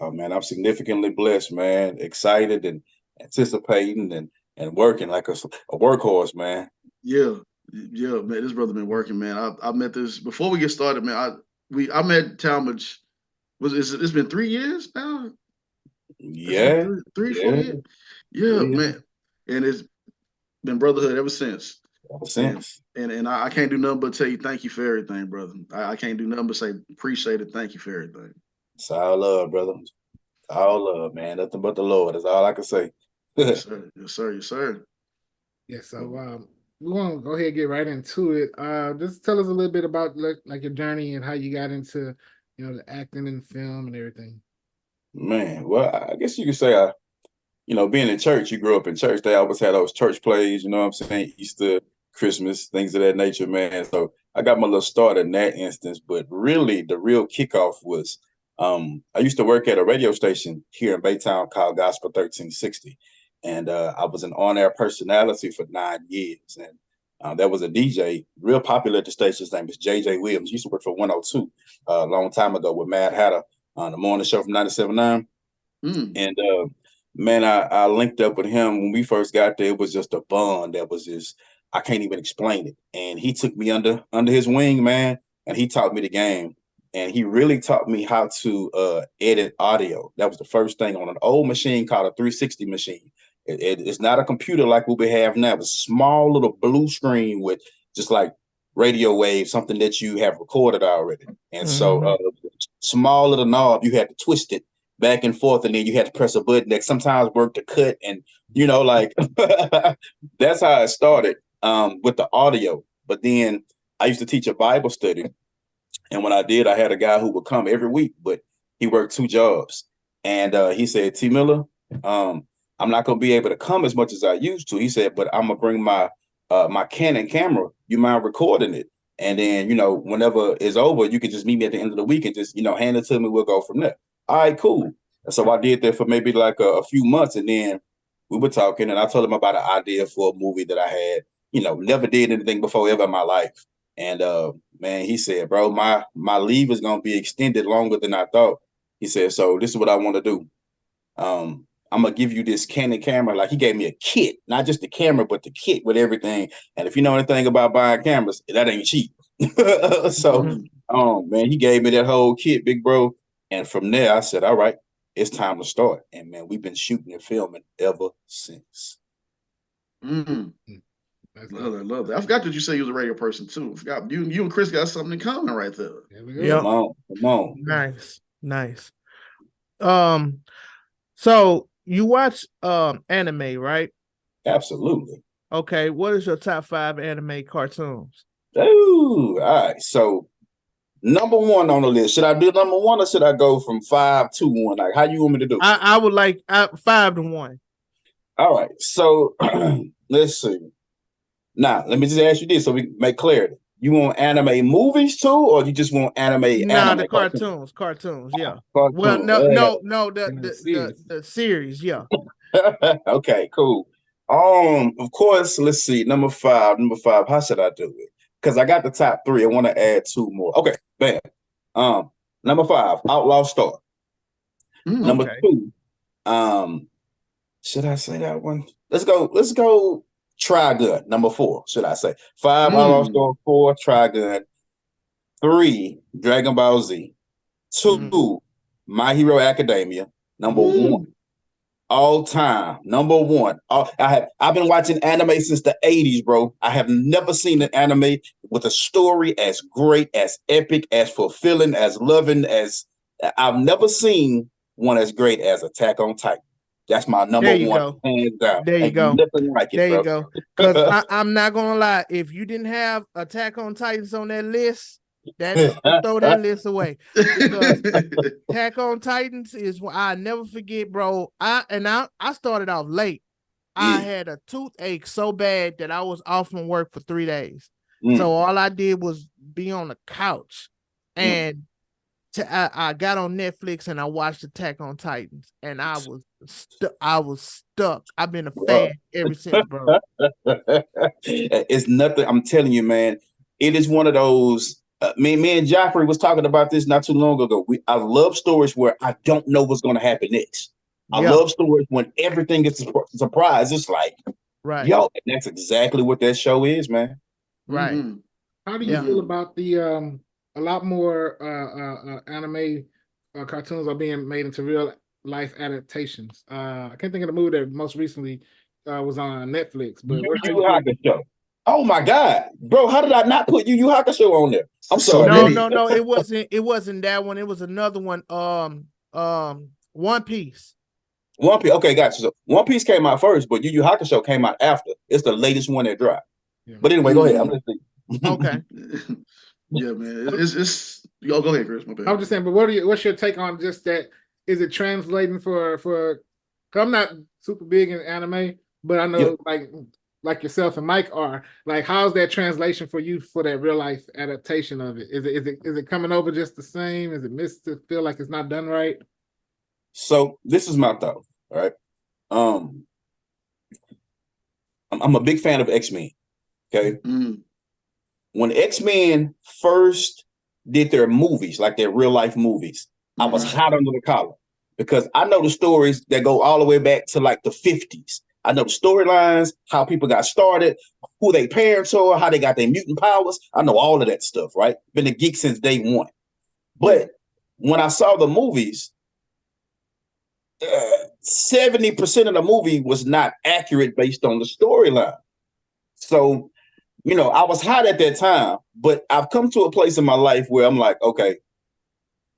Oh, man, I'm significantly blessed, man. Excited and anticipating and working like a workhorse, man. Yeah, man. This brother been working, man. I met this before we get started, man. I met Talmadge. It's been 3 years now? It's been Yeah, three, 4 yeah, years. Yeah, 3 years man. And it's been brotherhood ever since. ever And since. I can't do nothing but tell you thank you for everything, brother. I can't do nothing but say appreciate it. Thank you for everything. It's all love, brother. All love, man. Nothing but the Lord. That's all I can say. Yes, sir. Yes, sir. Yes, sir. Yeah, so we want to go ahead and get right into it. Just tell us a little bit about like your journey and how you got into, the acting and film and everything. Man, well, I guess you could say being in church, you grew up in church. They always had those church plays, you know what I'm saying? Easter, Christmas, things of that nature, man. So I got my little start in that instance. But really, the real kickoff was I used to work at a radio station here in Baytown called Gospel 1360. And I was an on-air personality for 9 years. And there was a DJ, real popular at the station. His name is J.J. Williams. He used to work for 102 a long time ago with Mad Hatter on the morning show from 97.9. And man, I linked up with him when we first got there. It was just a bond that was just, I can't even explain it. And he took me under his wing, man, and he taught me the game. And he really taught me how to edit audio. That was the first thing on an old machine called a 360 machine. It's not a computer like what we have now. It's a small little blue screen with just like radio waves, something that you have recorded already. And so small little knob, you had to twist it back and forth, and then you had to press a button that sometimes worked to cut, and like that's how it started with the audio. But then I used to teach a Bible study, and when I did, I had a guy who would come every week, but he worked 2 jobs, and he said, T. Miller, I'm not gonna be able to come as much as I used to. He said, but I'm gonna bring my my Canon camera. You mind recording it? And then whenever it's over, you can just meet me at the end of the week and just hand it to me. We'll go from there. All right, cool. And so I did that for maybe like a few months, and then we were talking, and I told him about an idea for a movie that I had, never did anything before ever in my life. And man, he said, bro, my leave is gonna be extended longer than I thought. He said, so this is what I want to do. I'm gonna give you this Canon camera. Like, he gave me a kit, not just the camera, but the kit with everything. And if you know anything about buying cameras, that ain't cheap. So, man, he gave me that whole kit, big bro. And from there, I said, all right, it's time to start. And man, we've been shooting and filming ever since. Love that, love that. I forgot that you said you was a radio person too. I forgot you and Chris got something in common right there. Yeah. Come on. Nice. So you watch anime, right? Absolutely. Okay, what is your top 5 anime cartoons? Ooh, all right. So number 1 on the list. Should I do number 1 or should I go from 5 to 1? Like, how you want me to do? I would like 5 to 1. All right. So let's see. Now, let me just ask you this so we make clarity. You want anime movies too, or you just want anime? Nah, the cartoons, yeah. Cartoons. Well, no, the series, yeah. Okay, cool. Of course, let's see. Number 5. How should I do it? Because I got the top 3. I want to add 2 more. Okay, bam. Number 5, Outlaw Star. Number 2, should I say that one? Let's go. Trigun. Number 4, should I say? 5, Outlaw Star. 4, Trigun. 3, Dragon Ball Z. 2, My Hero Academia. Number 1. All time, number 1. I've been watching anime since the 80s, bro. I have never seen an anime with a story as great, as epic, as fulfilling, as loving as I've never seen one as great as Attack on Titan. That's my number 1, hands down. There you go. Nothing like it, there bro. You go. Because I'm not gonna lie, if you didn't have Attack on Titans on that list, throw that list away. Because Attack on Titans is what I never forget, bro. I started off late. I had a toothache so bad that I was off from work for 3 days. So all I did was be on the couch, and I got on Netflix and I watched Attack on Titans, and I was stuck. I've been a fan ever since, bro. It's nothing. I'm telling you, man. It is one of those. Me and Joffrey was talking about this not too long ago. I love stories where I don't know what's going to happen next. I love stories when everything is a surprise. It's like, yo, and that's exactly what that show is, man. Right. Mm-hmm. How do you feel about the a lot more anime cartoons are being made into real life adaptations? I can't think of the movie that most recently was on Netflix, but Yu Yu Hakusho. Oh my God, bro! How did I not put Yu Yu Hakusho on there? I'm sorry. No. It wasn't that one. It was another one. One Piece. One Piece. Okay, gotcha. So One Piece came out first, but Yu Yu Hakusho came out after. It's the latest one that dropped. Yeah. But anyway, go ahead. I'm listening. Okay. Yeah, man. It's y'all go ahead, Chris. My bad. I'm just saying, but what's your take on just that? Is it translating for? I'm not super big in anime, but I know like yourself and Mike are. Like, how's that translation for you for that real life adaptation of it? Is it coming over just the same? Is it missed to feel like it's not done right? So this is my thought. All right. I'm a big fan of X-Men. Okay. Mm. When X-Men first did their movies, like their real life movies, I was hot under the collar because I know the stories that go all the way back to like the 50s. I know the storylines, how people got started, who their parents are, how they got their mutant powers. I know all of that stuff, right? Been a geek since day one. But when I saw the movies, 70% of the movie was not accurate based on the storyline. So, I was hot at that time, but I've come to a place in my life where I'm like, okay,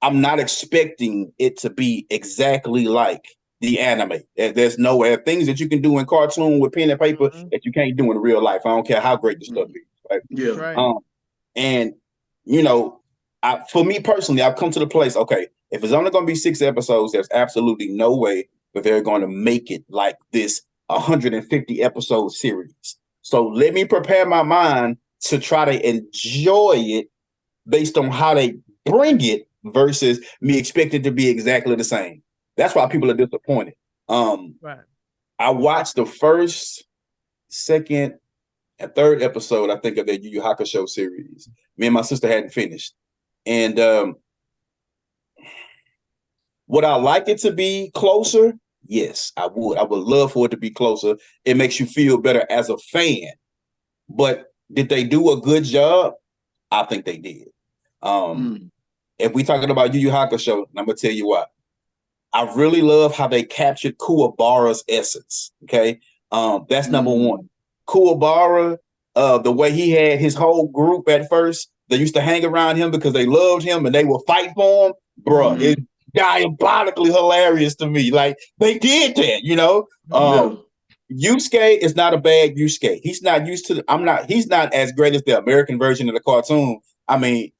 I'm not expecting it to be exactly like the anime. There's things that you can do in cartoon with pen and paper that you can't do in real life. I don't care how great the stuff is, right? Yeah. Right. And for me personally, I've come to the place, okay, if it's only going to be 6 episodes, there's absolutely no way that they're going to make it like this 150 episode series. So let me prepare my mind to try to enjoy it based on how they bring it versus me expecting it to be exactly the same. That's why people are disappointed. Right. I watched the first, second, and third episode, I think, of that Yu Yu Hakusho series. Me and my sister hadn't finished. And would I like it to be closer? Yes, I would. I would love for it to be closer. It makes you feel better as a fan. But did they do a good job? I think they did. If we're talking about Yu Yu Hakusho, I'm going to tell you what. I really love how they captured Kuwabara's essence. Okay. That's number one. Kuwabara, the way he had his whole group at first, they used to hang around him because they loved him and they would fight for him. Bruh, it's diabolically hilarious to me. Like, they did that, Yusuke is not a bad Yusuke. He's not used to he's not as great as the American version of the cartoon. I mean,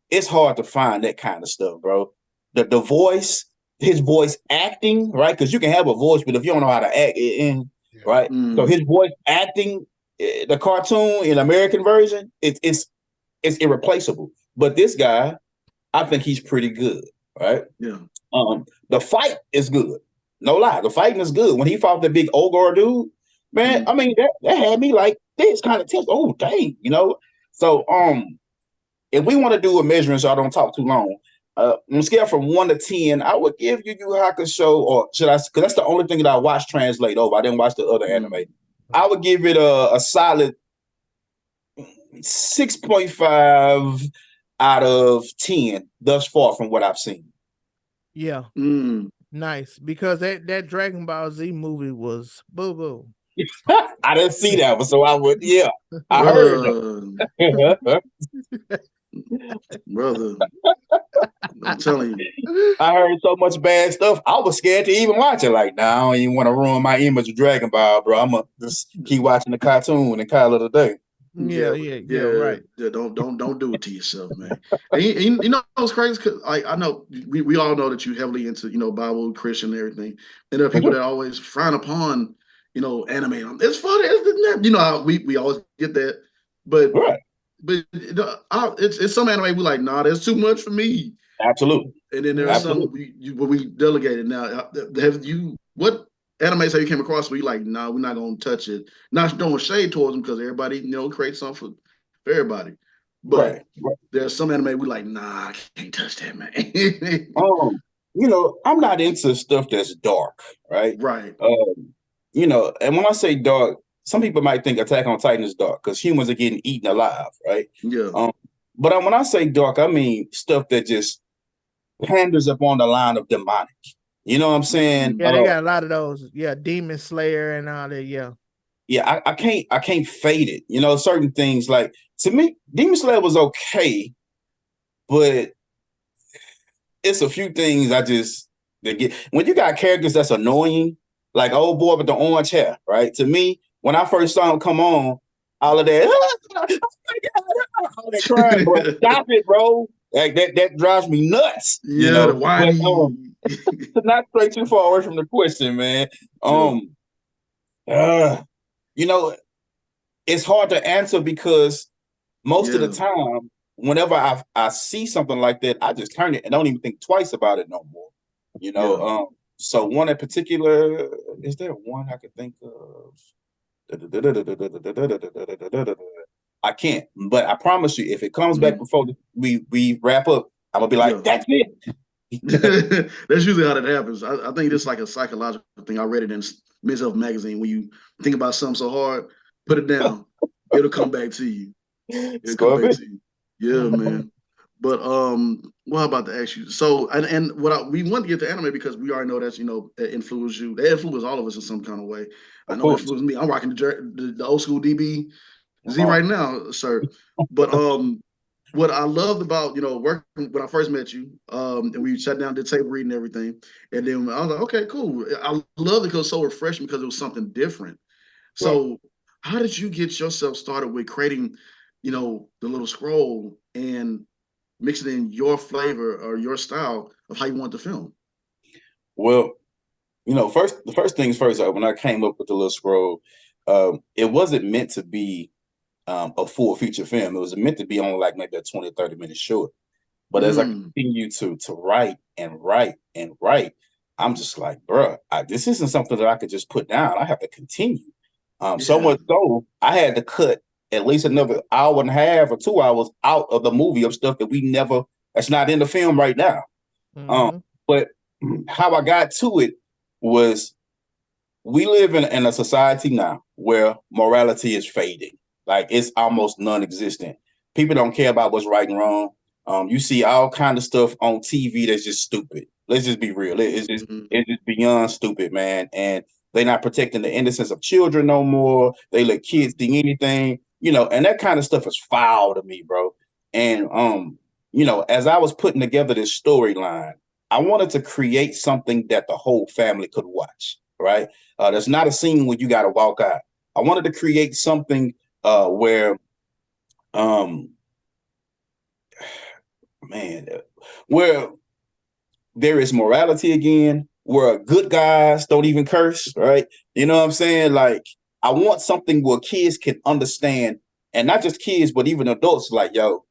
it's hard to find that kind of stuff, bro. The voice, his voice acting, right? Because you can have a voice, but if you don't know how to act right? So his voice acting, the cartoon in American version, it's irreplaceable. But this guy, I think he's pretty good, right? Yeah. The fight is good. No lie, the fighting is good. When he fought the big ogre dude, man, I mean that had me like this kind of tense. Oh dang, So if we want to do a measuring, so I don't talk too long. On a scale from 1 to 10, I would give Yu Yu Hakusho, or should I? Because that's the only thing that I watched translate over. I didn't watch the other anime. I would give it a solid 6.5 out of 10 thus far from what I've seen. Yeah. Nice. Because that Dragon Ball Z movie was boo-boo. I didn't see that one, so I would, I heard it. Brother, I'm telling you. I heard so much bad stuff. I was scared to even watch it. Like, I don't even want to ruin my image of Dragon Ball, bro. I'm going to just keep watching the cartoon and call it a day. Yeah, right. Yeah, don't do it to yourself, man. And you know what's crazy? Because I know we all know that you're heavily into Bible, Christian, and everything, and there are people that always frown upon anime. It's funny, we always get that, but it's some anime we like. Nah, that's too much for me. Absolutely. And then there are some we delegated. Now, what animes have you came across where you like, nah, we're not gonna touch it. Not throwing shade towards them because everybody, creates something for everybody. But there's some anime we like, nah, I can't touch that, man. I'm not into stuff that's dark, right? Right. And when I say dark, some people might think Attack on Titan is dark because humans are getting eaten alive, right? Yeah. But when I say dark, I mean stuff that just panders up on the line of demonic. You know what I'm saying? Yeah, they got a lot of those. Yeah, Demon Slayer and all that. Yeah. Yeah, I can't fade it. Certain things like, to me, Demon Slayer was okay, but it's a few things that get when you got characters that's annoying, like old boy with the orange hair, right? To me, when I first saw him come on, all of that, oh my God, all that crying, bro. Stop it, bro. Like that drives me nuts. Yeah, the But whiny. to not stray too far away from the question, man. It's hard to answer because most of the time, whenever I see something like that, I just turn it and don't even think twice about it no more. So one in particular, is there one I could think of? I can't, but I promise you, if it comes back before we wrap up, I'm gonna be like, that's it. That's usually how that happens. I think it's like a psychological thing. I read it in Men's Health magazine. When you think about something so hard, put it down. It'll come back to you. It'll come back to you. Yeah, man. But what about to ask you? So and we want to get to anime because we already know that's that influenced you. That influenced all of us in some kind of way. I know it influenced me. I'm rocking the old school DB Z right now, sir. But what I loved about working when I first met you, and we sat down, did table reading and everything, and then I was like, okay, cool. I loved it because it was so refreshing because it was something different. So, how did you get yourself started with creating, the little scroll and mixing in your flavor or your style of how you want to film? Well, the first things first. When I came up with the little scroll, it wasn't meant to be a full feature film. It was meant to be only like maybe a 20, 30-minute short. But as I continue to write and write and write, I'm just like, bruh, this isn't something that I could just put down. I have to continue. So much so, I had to cut at least another hour and a half or 2 hours out of the movie of stuff that's not in the film right now. But how I got to it was, we live in a society now where morality is fading. Like, it's almost non-existent. People don't care about what's right and wrong. You see all kind of stuff on TV that's just stupid. Let's just be real. It's just beyond stupid, man. And they're not protecting the innocence of children no more. They let kids do anything, and that kind of stuff is foul to me, bro. And as I was putting together this storyline, I wanted to create something that the whole family could watch, right? There's not a scene where you got to walk out. I wanted to create something where there is morality again, where good guys don't even curse, right? You know what I'm saying? Like, I want something where kids can understand, and not just kids, but even adults, like, yo,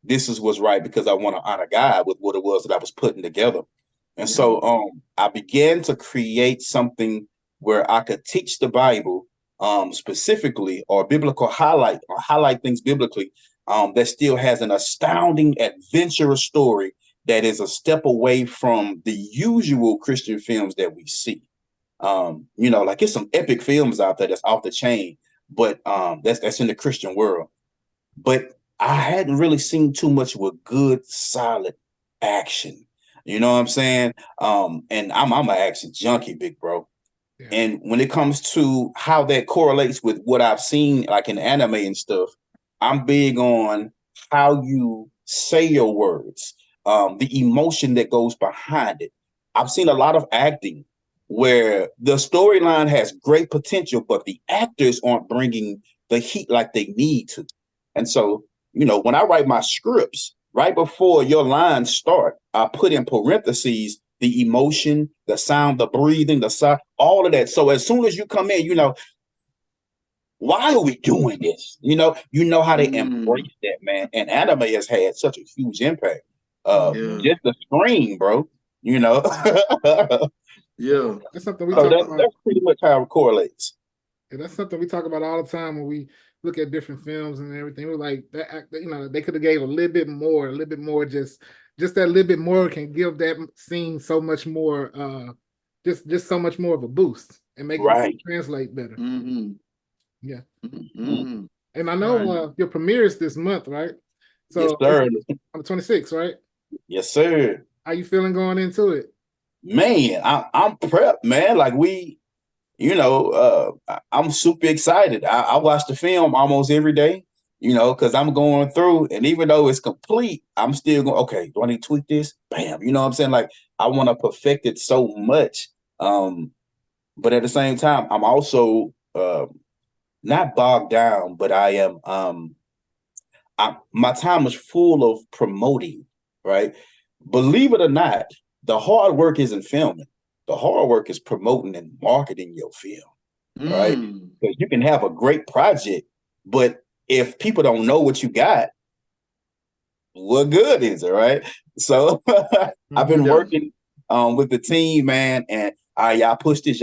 this is what's right, because I want to honor God with what it was that I was putting together. And so I began to create something where I could teach the Bible specifically, or biblical highlight things biblically, that still has an astounding, adventurous story that is a step away from the usual Christian films that we see. Like, it's some epic films out there that's off the chain, but that's in the Christian world. But I hadn't really seen too much with good, solid action. You know what I'm saying? And I'm an action junkie, big bro. Yeah. And when it comes to how that correlates with what I've seen, like in anime and stuff, I'm big on how you say your words, the emotion that goes behind it. I've seen a lot of acting where the storyline has great potential, but the actors aren't bringing the heat like they need to. And so, when I write my scripts, right before your lines start, I put in parentheses the emotion, the sound, the breathing, the sound, all of that. So as soon as you come in, why are we doing this? You know how they embrace that, man. And anime has had such a huge impact. Just the screen, bro. Yeah. That's something we talk about. That's pretty much how it correlates. And that's something we talk about all the time when we look at different films and everything. We're like, that, they could have gave a little bit more just just that little bit more can give that scene so much more, just so much more of a boost and make Right. it translate better. Mm-hmm. Yeah. Mm-hmm. And I know your premiere is this month, right? Yes, So sir. on the 26th, right? Yes, sir. How you feeling going into it? Man, I'm prepped, man. Like I'm super excited. I watch the film almost every day, because I'm going through, and even though it's complete, I'm still going, okay, do I need to tweak this? Bam. You know what I'm saying? Like, I want to perfect it so much. But at the same time, I'm also not bogged down, but I am my time is full of promoting, right? Believe it or not, the hard work isn't filming. The hard work is promoting and marketing your film, right? Because you can have a great project, but if people don't know what you got, what good is it, right? So I've been working with the team, man, and y'all push this,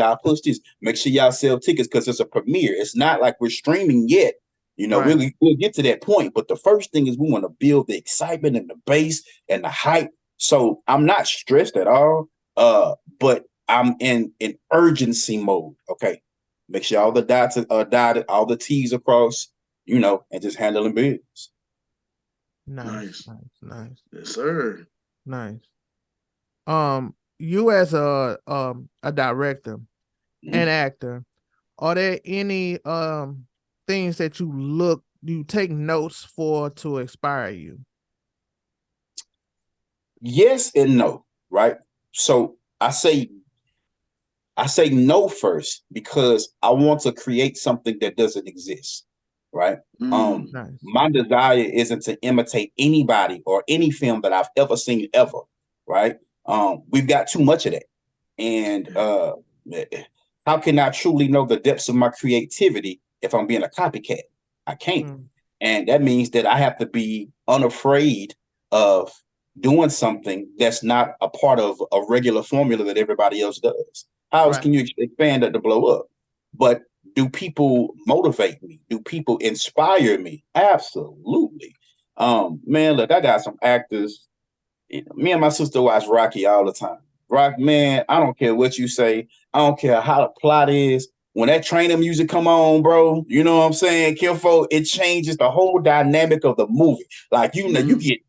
Make sure y'all sell tickets because it's a premiere. It's not like we're streaming yet. We'll get to that point, but the first thing is we want to build the excitement and the base and the hype. So I'm not stressed at all, but I'm in urgency mode. Okay, make sure all the dots are dotted, all the T's are crossed, and just handling business. Nice. Yes, sir. Nice. You as a director and actor, are there any things that you take notes for to inspire you? Yes and no, right? So I say no first because I want to create something that doesn't exist, right? Nice. My desire isn't to imitate anybody or any film that I've ever seen ever, right? We've got too much of that. And how can I truly know the depths of my creativity if I'm being a copycat? I can't. And that means that I have to be unafraid of doing something that's not a part of a regular formula that everybody else does. How else can you expand that to blow up? But do people motivate me? Do people inspire me? Absolutely. Man, look, I got some actors. Me and my sister watch Rocky all the time. Rock, man, I don't care what you say. I don't care how the plot is. When that training music come on, bro, you know what I'm saying? Kinfolk, it changes the whole dynamic of the movie. Like, you get,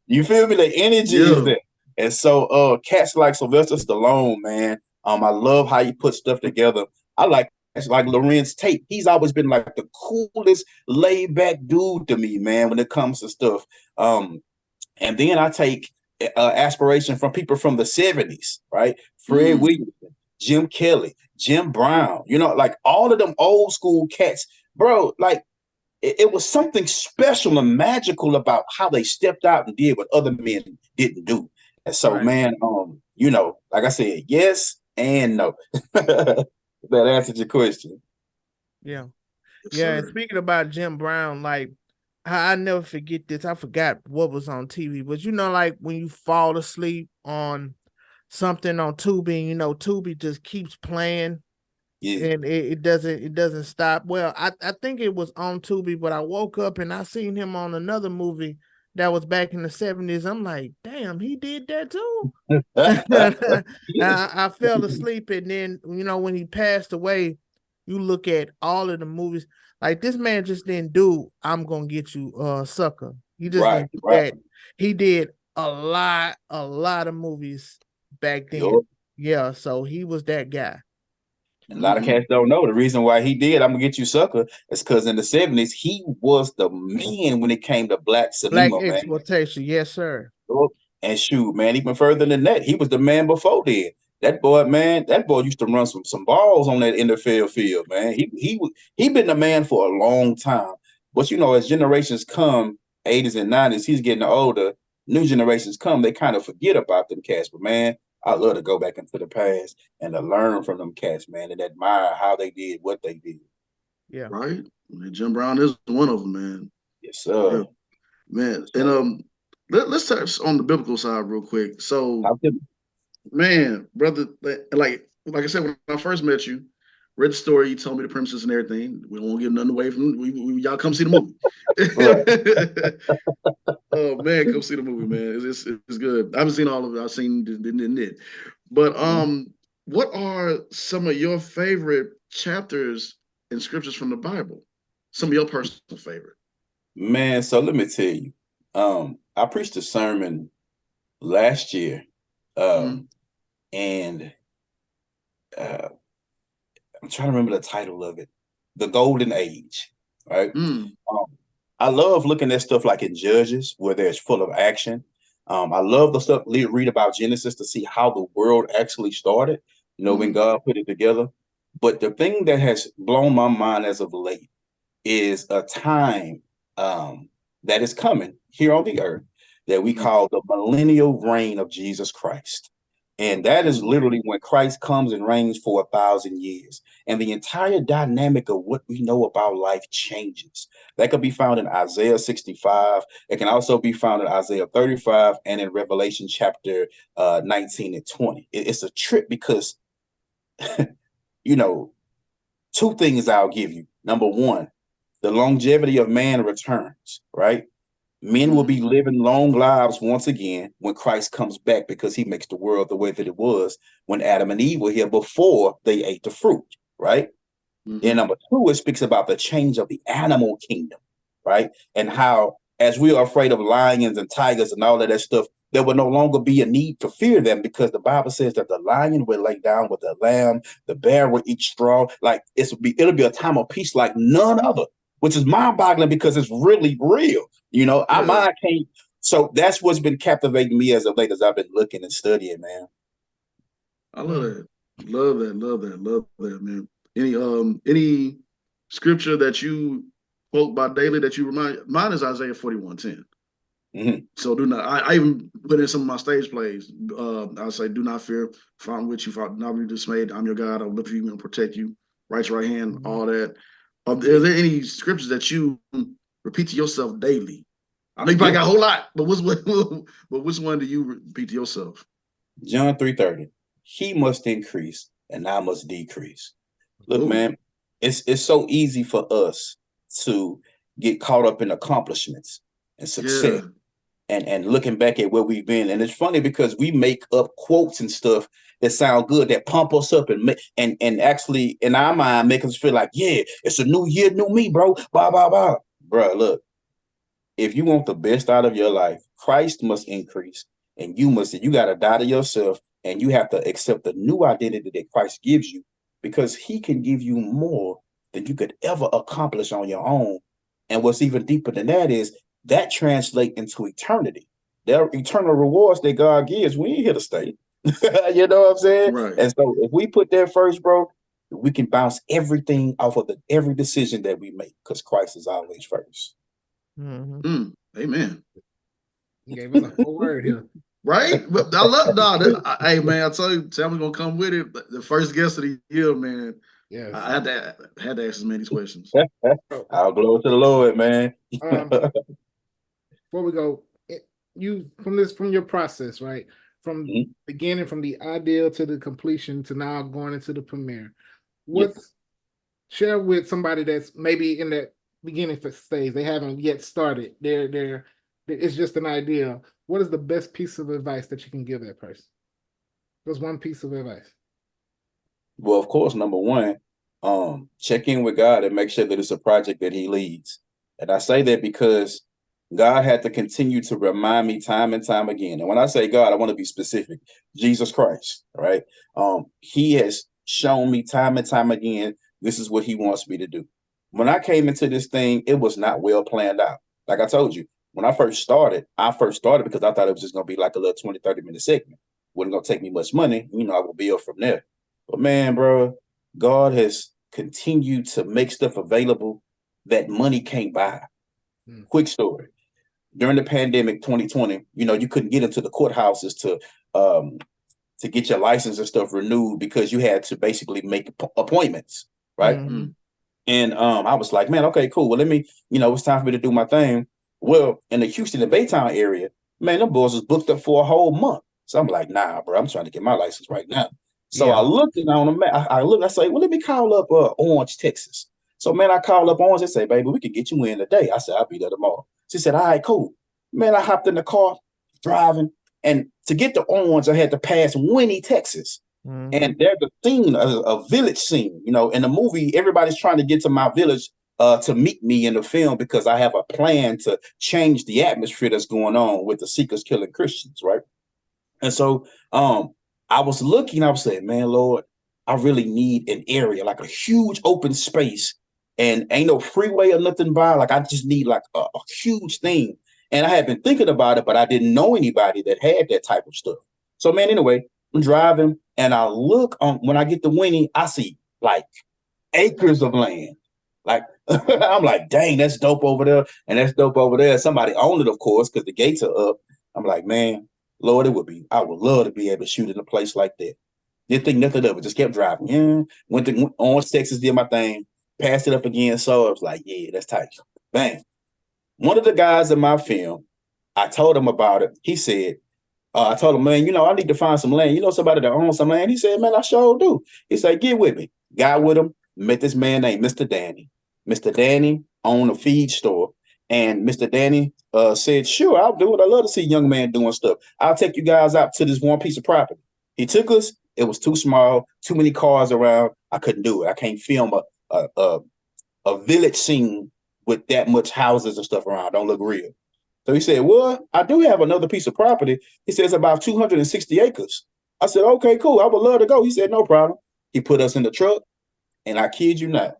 you feel me? The energy is there. And so cats like Sylvester Stallone, man, I love how you put stuff together. I like Lorenz Tate. He's always been like the coolest, laid back dude to me, man, when it comes to stuff. And then I take aspiration from people from the 70s, right? Fred Williamson, Jim Kelly, Jim Brown, like all of them old school cats, bro. Like it was something special and magical about how they stepped out and did what other men didn't do. And so, man, like I said, yes and no. That answered your question. Yeah. Yeah. And speaking about Jim Brown, like, I never forget this. I forgot what was on TV, but like when you fall asleep on something on Tubi, Tubi just keeps playing, and it doesn't stop. Well, I think it was on Tubi, but I woke up and I seen him on another movie that was back in the 70s. I'm like, damn, he did that too. I fell asleep, and then when he passed away, you look at all of the movies. Like, this man just didn't do I'm gonna get you sucker. He just didn't do that. He did a lot of movies back then. Yep. Yeah, so he was that guy. And a lot of cats don't know the reason why he did I'm gonna get you sucker is because in the 70s he was the man when it came to black cinema, black exploitation, man. Yes, sir. And shoot, man, even further than that, he was the man before then. That boy used to run some balls on that NFL field, man. He been the man for a long time. But as generations come, 80s and 90s, he's getting older. New generations come, they kind of forget about them cats. But man, I love to go back into the past and to learn from them cats, man, and admire how they did what they did. Yeah. Right? Jim Brown is one of them, man. Yes, sir. Yeah. Man. And let's touch on the biblical side real quick. So, man, brother, like I said, when I first met you, read the story. You told me the premises and everything. We don't want to give nothing away from y'all. Come see the movie. Oh man, come see the movie, man. It's good. I haven't seen all of it. I've seen it. But what are some of your favorite chapters and scriptures from the Bible? Some of your personal favorite. Man, so let me tell you. I preached a sermon last year, and I'm trying to remember the title of it. The Golden Age, right? I love looking at stuff like in Judges, where there's full of action. I love the stuff read about Genesis to see how the world actually started, when God put it together. But the thing that has blown my mind as of late is a time that is coming here on the earth that we call the millennial reign of Jesus Christ. And that is literally when Christ comes and reigns for 1,000 years. And the entire dynamic of what we know about life changes. That could be found in Isaiah 65. It can also be found in Isaiah 35 and in Revelation chapter 19 and 20. It's a trip because, two things I'll give you. Number one, the longevity of man returns, right? Men will be living long lives once again when Christ comes back because he makes the world the way that it was when Adam and Eve were here before they ate the fruit, right? And number two, it speaks about the change of the animal kingdom, right? And how, as we are afraid of lions and tigers and all of that stuff, there will no longer be a need to fear them because the Bible says that the lion will lay down with the lamb, the bear will eat straw. Like it'll be a time of peace like none other, which is mind-boggling because it's really real. Our mind can't. So that's what's been captivating me as of late as I've been looking and studying, man. I love that. Love that, man. Any scripture that you quote by daily that you remind? Mine is Isaiah 41:10. So do not. I even put in some of my stage plays. I say, "Do not fear, for I'm with you. For not be dismayed. I'm your God. I'll lift you and protect you. Right hand, all that." Is there any scriptures that you repeat to yourself daily? I know you probably got a whole lot, but which one do you repeat to yourself? John 3:30. He must increase and I must decrease. Look, man, it's so easy for us to get caught up in accomplishments and success and looking back at where we've been. And it's funny because we make up quotes and stuff that sound good, that pump us up and actually in our mind make us feel like, yeah, it's a new year, new me, bro. Blah, blah, blah. Bro, look, if you want the best out of your life, Christ must increase and you got to die to yourself and you have to accept the new identity that Christ gives you because he can give you more than you could ever accomplish on your own. And what's even deeper than that is that translates into eternity. There are eternal rewards that God gives. We ain't here to stay. You know what I'm saying? Right. And so if we put that first, bro, we can bounce everything off of every decision that we make because Christ is always first. Amen. You gave us a whole word here. Right? But I love that. Hey, man, I tell you, Tammy's going to come with it. The first guest of the year, man. Yes. I had to ask as many questions. I'll glory to the Lord, man. Before we go, from your process, right? From beginning, from the idea to the completion to now going into the premiere. Share with somebody that's maybe in that beginning stage, they haven't yet started. It's just an idea. What is the best piece of advice that you can give that person? What's one piece of advice? Well, of course, number one, check in with God and make sure that it's a project that he leads. And I say that because God had to continue to remind me time and time again. And when I say God, I want to be specific. Jesus Christ, right? He has shown me time and time again, this is what he wants me to do. When I came into this thing, it was not well planned out. Like I told you, when I first started because I thought it was just going to be like a little 20, 30-minute segment. Wasn't going to take me much money. I would build from there. But man, bro, God has continued to make stuff available that money can't buy. Quick story. During the pandemic 2020, you couldn't get into the courthouses to get your license and stuff renewed because you had to basically make appointments, right? And I was like, man, okay, cool. Well, let me, it's time for me to do my thing. Well, in the Houston and Baytown area, man, them boys was booked up for a whole month. So I'm like, nah, bro, I'm trying to get my license right now. So I looked on the map. I looked. I say, well, let me call up Orange, Texas. So man, I called up Orange and say, baby, we can get you in today. I said, I'll be there tomorrow. She said, all right, cool. Man, I hopped in the car, driving, and to get to Orange, I had to pass Winnie, Texas. And there's a scene, a village scene. You know, in the movie, everybody's trying to get to my village to meet me in the film because I have a plan to change the atmosphere that's going on with the Seekers killing Christians, right? And so I was looking, I was saying, man, Lord, I really need an area, like a huge open space, and ain't no freeway or nothing by. Like, I just need like a huge thing. And I had been thinking about it, but I didn't know anybody that had that type of stuff. So, man, anyway, I'm driving and I look on, when I get to Winnie, I see like acres of land. Like, I'm like, dang, that's dope over there. And that's dope over there. Somebody owned it, of course, because the gates are up. I'm like, man, Lord, I would love to be able to shoot in a place like that. Didn't think nothing of it. Just kept driving. Yeah. Went to Orange, Texas, did my thing. Passed it up again. So I was like, yeah, that's tight. Bang. One of the guys in my film, I told him about it. He said, I told him, man, I need to find some land. You know somebody that owns some land? He said, man, I sure do. He said, get with me. Got with him. Met this man named Mr. Danny. Mr. Danny owned a feed store. And Mr. Danny said, sure, I'll do it. I love to see a young man doing stuff. I'll take you guys out to this one piece of property. He took us. It was too small, too many cars around. I couldn't do it. I can't film a village scene with that much houses and stuff around. Don't look real. So he said, well, I do have another piece of property. He says about 260 acres. I said, okay, cool. I would love to go. He said, no problem. He put us in the truck. And I kid you not,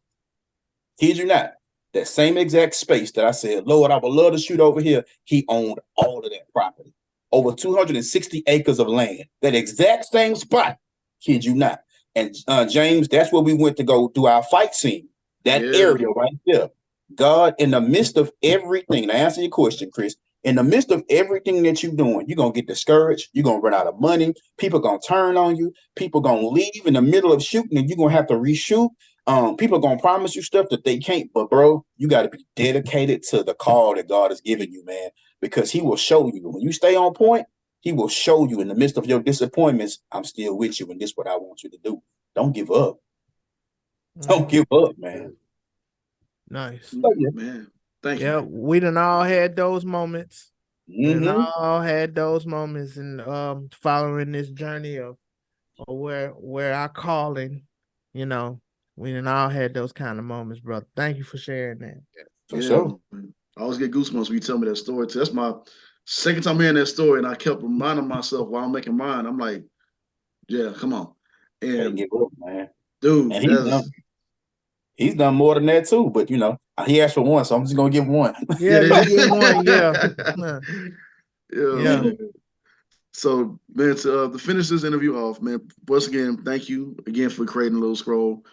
that same exact space that I said, Lord, I would love to shoot over here. He owned all of that property, over 260 acres of land, that exact same spot. Kid you not. And James, that's where we went to go do our fight scene. That area right there. God, in the midst of everything, to answer your question, Chris, in the midst of everything that you're doing, you're going to get discouraged. You're going to run out of money. People are going to turn on you. People are going to leave in the middle of shooting and you're going to have to reshoot. People are going to promise you stuff that they can't. But, bro, you got to be dedicated to the call that God has given you, man, because he will show you. When you stay on point, he will show you in the midst of your disappointments, I'm still with you, and this is what I want you to do. Don't give up. Don't give up, man. Nice. Man. Thank you. Yeah, we done all had those moments. We done all had those moments and following this journey of where our calling, we done all had those kind of moments, brother. Thank you for sharing that. For sure. Man. I always get goosebumps when you tell me that story too. That's my second time hearing that story, and I kept reminding myself while I'm making mine. I'm like, yeah, come on. And give up, man. Dude, and he's done more than that too, but he asked for one, so I'm just gonna give him one. Yeah, just give him one. Yeah. So, man, to finish this interview off, man, once again, thank you again for creating a little scroll.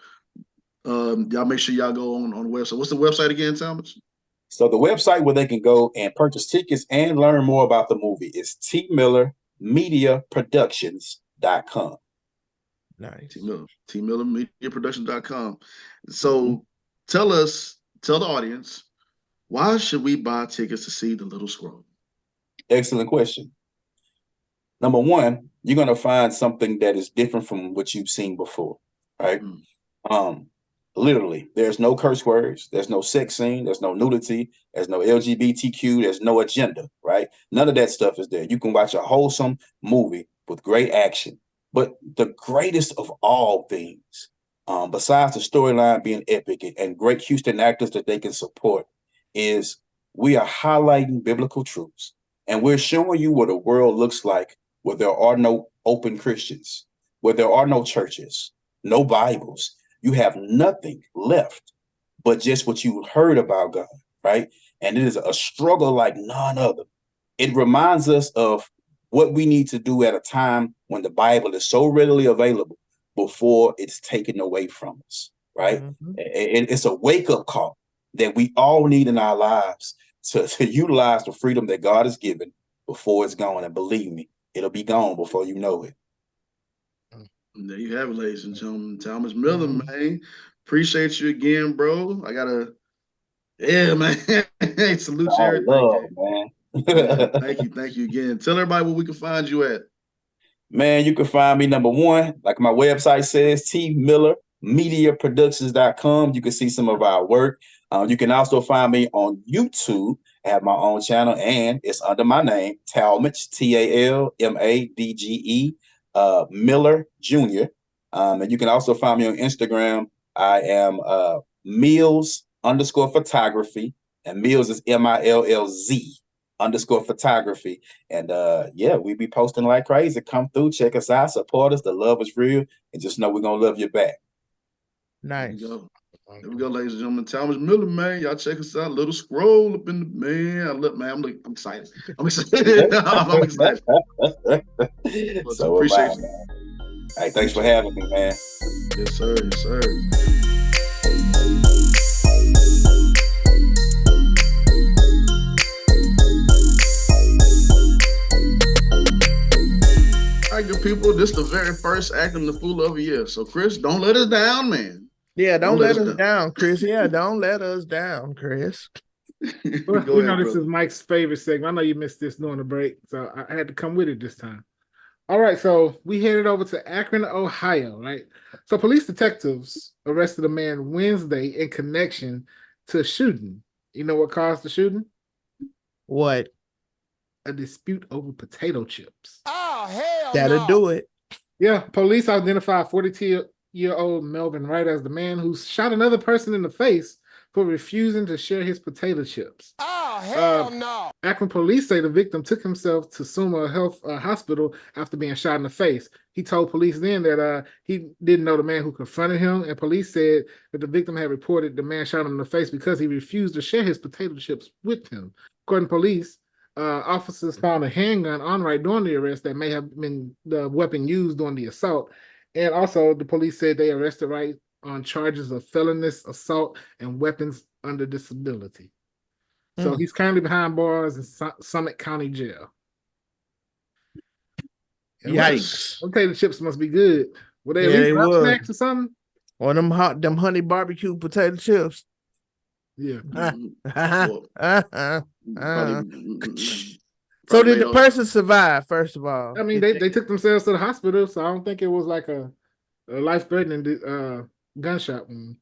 Y'all make sure y'all go on the website. What's the website again, Talmadge? So the website where they can go and purchase tickets and learn more about the movie is tmillermediaproductions.com. Nice. tmillermediaproductions.com. So tell the audience, why should we buy tickets to see The Little Scroll? Excellent question. Number one, you're going to find something that is different from what you've seen before, right? Literally, there's no curse words, there's no sex scene, there's no nudity, there's no LGBTQ, there's no agenda, right? None of that stuff is there. You can watch a wholesome movie with great action. But the greatest of all things, besides the storyline being epic and great Houston actors that they can support, is we are highlighting biblical truths. And we're showing you what a world looks like where there are no open Christians, where there are no churches, no Bibles. You have nothing left but just what you heard about God, right? And it is a struggle like none other. It reminds us of what we need to do at a time when the Bible is so readily available before it's taken away from us, right? It's a wake-up call that we all need in our lives to utilize the freedom that God has given before it's gone. And believe me, it'll be gone before you know it. And there you have it, ladies and gentlemen. Talmadge Miller, man. Appreciate you again, bro. Man. Salute you, everything. Man. Thank you again. Tell everybody where we can find you at. Man, you can find me number one, like my website says, tmillermediaproductions.com. You can see some of our work. You can also find me on YouTube. I have my own channel, and it's under my name, Talmadge, Talmadge, Miller Jr. And you can also find me on Instagram. I am Mills_photography, and Mills is MILLZ_photography. And yeah, we be posting like crazy. Come through, check us out, support us. The love is real, and just know we're gonna love you back. Nice. There we go, ladies and gentlemen. Talmadge Miller, man. Y'all check us out. Little scroll up in the man. I'm excited. I'm excited. I'm excited. So appreciate you. Hey, thanks for having me, man. Yes, sir. Yes, sir. All right, good people. This is the very first Acting the Fool of the year. So, Chris, don't let us down, man. Yeah, don't let us down, Chris. Yeah, don't let us down, Chris. Well, this is Mike's favorite segment. I know you missed this during the break, so I had to come with it this time. All right, so we headed over to Akron, Ohio, right? So police detectives arrested a man Wednesday in connection to a shooting. You know what caused the shooting? What? A dispute over potato chips. Oh, hell That'll do it. Yeah, police identified 42-year-old Melvin Wright as the man who shot another person in the face for refusing to share his potato chips. Oh, hell no. Akron police say the victim took himself to Summa Health Hospital after being shot in the face. He told police then that he didn't know the man who confronted him, and police said that the victim had reported the man shot him in the face because he refused to share his potato chips with him. According to police, officers found a handgun on Wright during the arrest that may have been the weapon used during the assault. And also, the police said they arrested Wright on charges of felonious assault and weapons under disability. So he's currently behind bars in Summit County Jail. Yikes! Potato chips must be good. Were they at least snacks or something? Or them honey barbecue potato chips? Yeah. So did the person survive? First of all, I mean, they took themselves to the hospital, so I don't think it was like a life-threatening gunshot wound.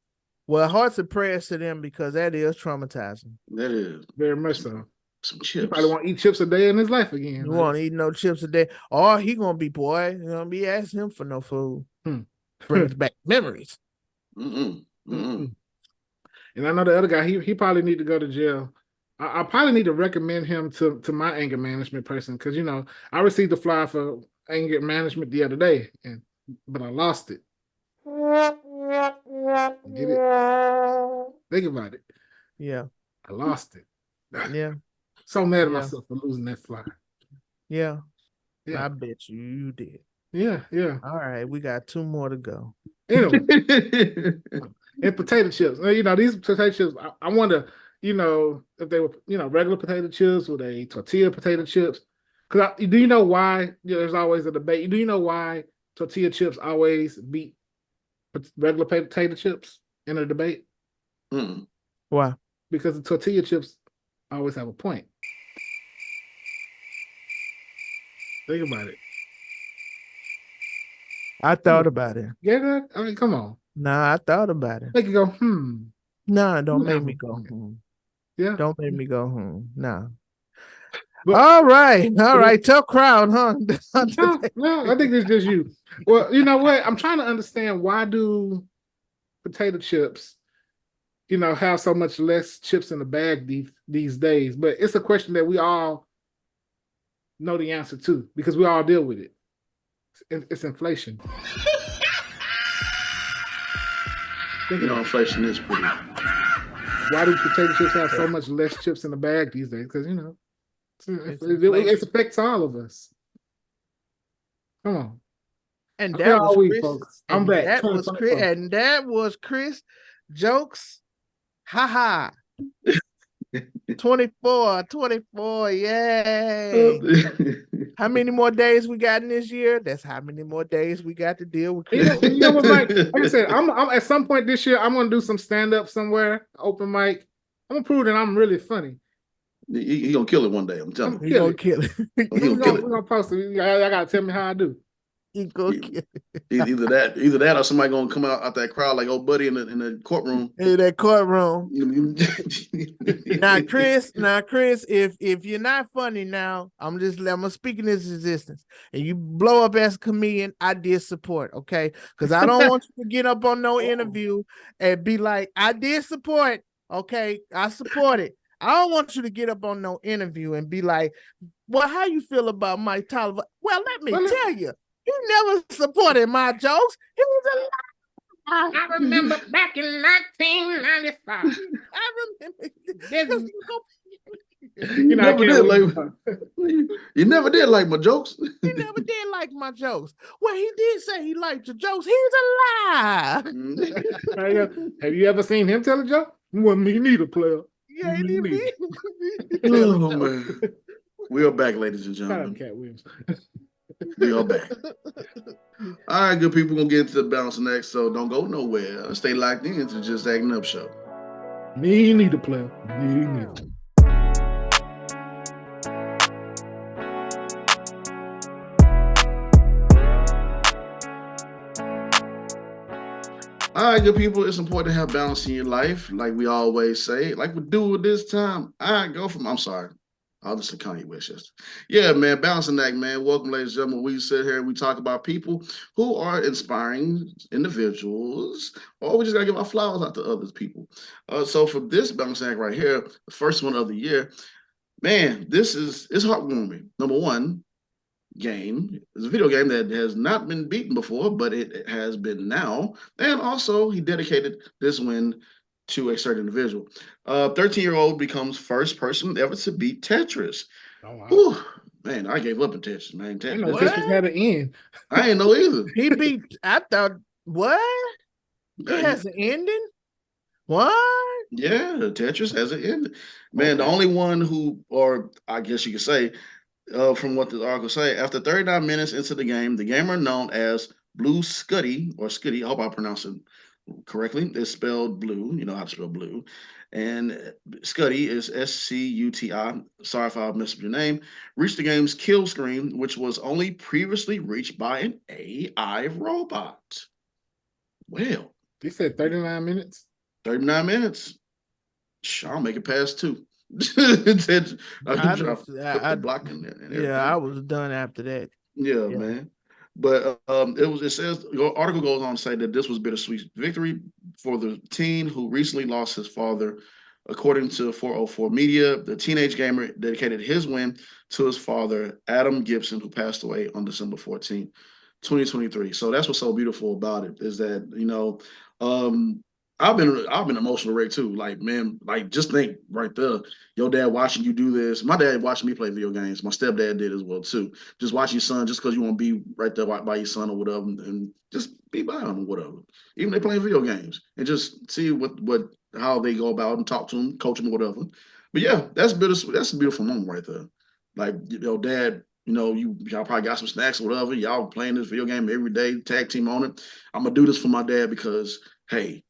Well, hearts and prayers to them because that is traumatizing. That is very much so. Some chips. He probably won't eat chips a day in his life again. You won't eat no chips a day, or he gonna be be asking him for no food. Brings back memories. And I know the other guy. He probably need to go to jail. I probably need to recommend him to my anger management person because I received a flyer for anger management the other day, but I lost it. Get it? Think about it. Yeah, I lost it. Yeah, so mad at myself for losing that flyer. Yeah, I bet you did. Yeah. All right, we got 2 more to go. Anyway, and potato chips. These potato chips. I wonder, if they were, regular potato chips or they tortilla potato chips. Because do you know why? There's always a debate. Do you know why tortilla chips always beat regular potato chips in a debate? Why? Because the tortilla chips always have a point. Think about it. I thought about it. Yeah, I mean, come on. Nah, I thought about it. Make you go, Nah, don't make me go, Yeah. Don't make me go, Nah. But, all right. Tough crowd, huh? No, I think it's just you. Well, you know what? I'm trying to understand why do potato chips, have so much less chips in the bag these days. But it's a question that we all know the answer to because we all deal with it. It's inflation. Inflation is pretty. Why do potato chips have so much less chips in the bag these days? Because it affects all of us. Come on. And that was Chris, folks. I'm back. That was Chris Jokes. Ha. 24, yay. How many more days we got in this year? That's how many more days we got to deal with Chris. Like I said, I'm at some point this year, I'm going to do some stand-up somewhere, open mic. I'm going to prove that I'm really funny. He going to kill it one day, I'm telling you. He going to kill it. We're going to post it. I got to tell me how I do. He go kill Either that, or somebody gonna come out that crowd like old buddy in the courtroom. in that courtroom. Now, Chris, if you're not funny now, I'm speaking this existence, and you blow up as a comedian, I did support, okay? Because I don't want you to get up on no interview and be like, I did support, okay? I support it. I don't want you to get up on no interview and be like, well, how you feel about Mike Tolliver? Well, let me tell you, you never supported my jokes. He was a liar. I remember back in 1995. I remember. You never did like my jokes. He never did like my jokes. Well, he did say he liked your jokes. He's a liar. Have you ever seen him tell a joke? Well, me neither, player. Yeah, he did. Oh man, we are back, ladies and Shout out gentlemen. Cat Williams. We are back. All right, good people, gonna get into the bounce next, so don't go nowhere. Stay locked in to Just Acting Up Show. Me neither, player. Me neither. All right, good people, it's important to have balance in your life, like we always say. Like we do this time, I'm sorry. I'll just say Kanye West yesterday. Yeah, man, balancing act, man. Welcome, ladies and gentlemen. We sit here and we talk about people who are inspiring individuals, or we just gotta give our flowers out to other people. So for this balancing act right here, the first one of the year, man, it's heartwarming. Number one, game. It's a video game that has not been beaten before, but it has been now. And also, he dedicated this win to a certain individual. 13-year-old becomes first person ever to beat Tetris. Oh, wow. Whew, man, I gave up in Tetris, man. I know Tetris had an end. I ain't know either. He beat, I thought, what? It has an ending? What? Yeah, Tetris has an ending. Man, Okay. The only one who, or I guess you could say, from what the article say, after 39 minutes into the game, the gamer known as Blue Scuddy, or Scuddy, I hope I pronounce it correctly, is spelled blue. You know how to spell blue. And Scuddy is SCUTI. Sorry if I messed up your name. Reached the game's kill screen, which was only previously reached by an AI robot. Well, He said 39 minutes. 39 minutes. I'll make it past 2. I blocking it. Yeah, I was done after that. Yeah, man. But it says the article goes on to say that this was bittersweet victory for the teen who recently lost his father. According to 404 Media, the teenage gamer dedicated his win to his father, Adam Gibson, who passed away on December 14, 2023. So that's what's so beautiful about it, is that, I've been emotional wreck too. Like, man, like just think right there, your dad watching you do this. My dad watching me play video games. My stepdad did as well too. Just watch your son, just because you want to be right there by your son or whatever, and just be by him or whatever. Even they playing video games, and just see how they go about and talk to them, coach them, or whatever. But yeah, that's bittersweet. That's a beautiful moment right there. Like, dad, y'all probably got some snacks or whatever. Y'all playing this video game every day, tag team on it. I'm gonna do this for my dad because, hey,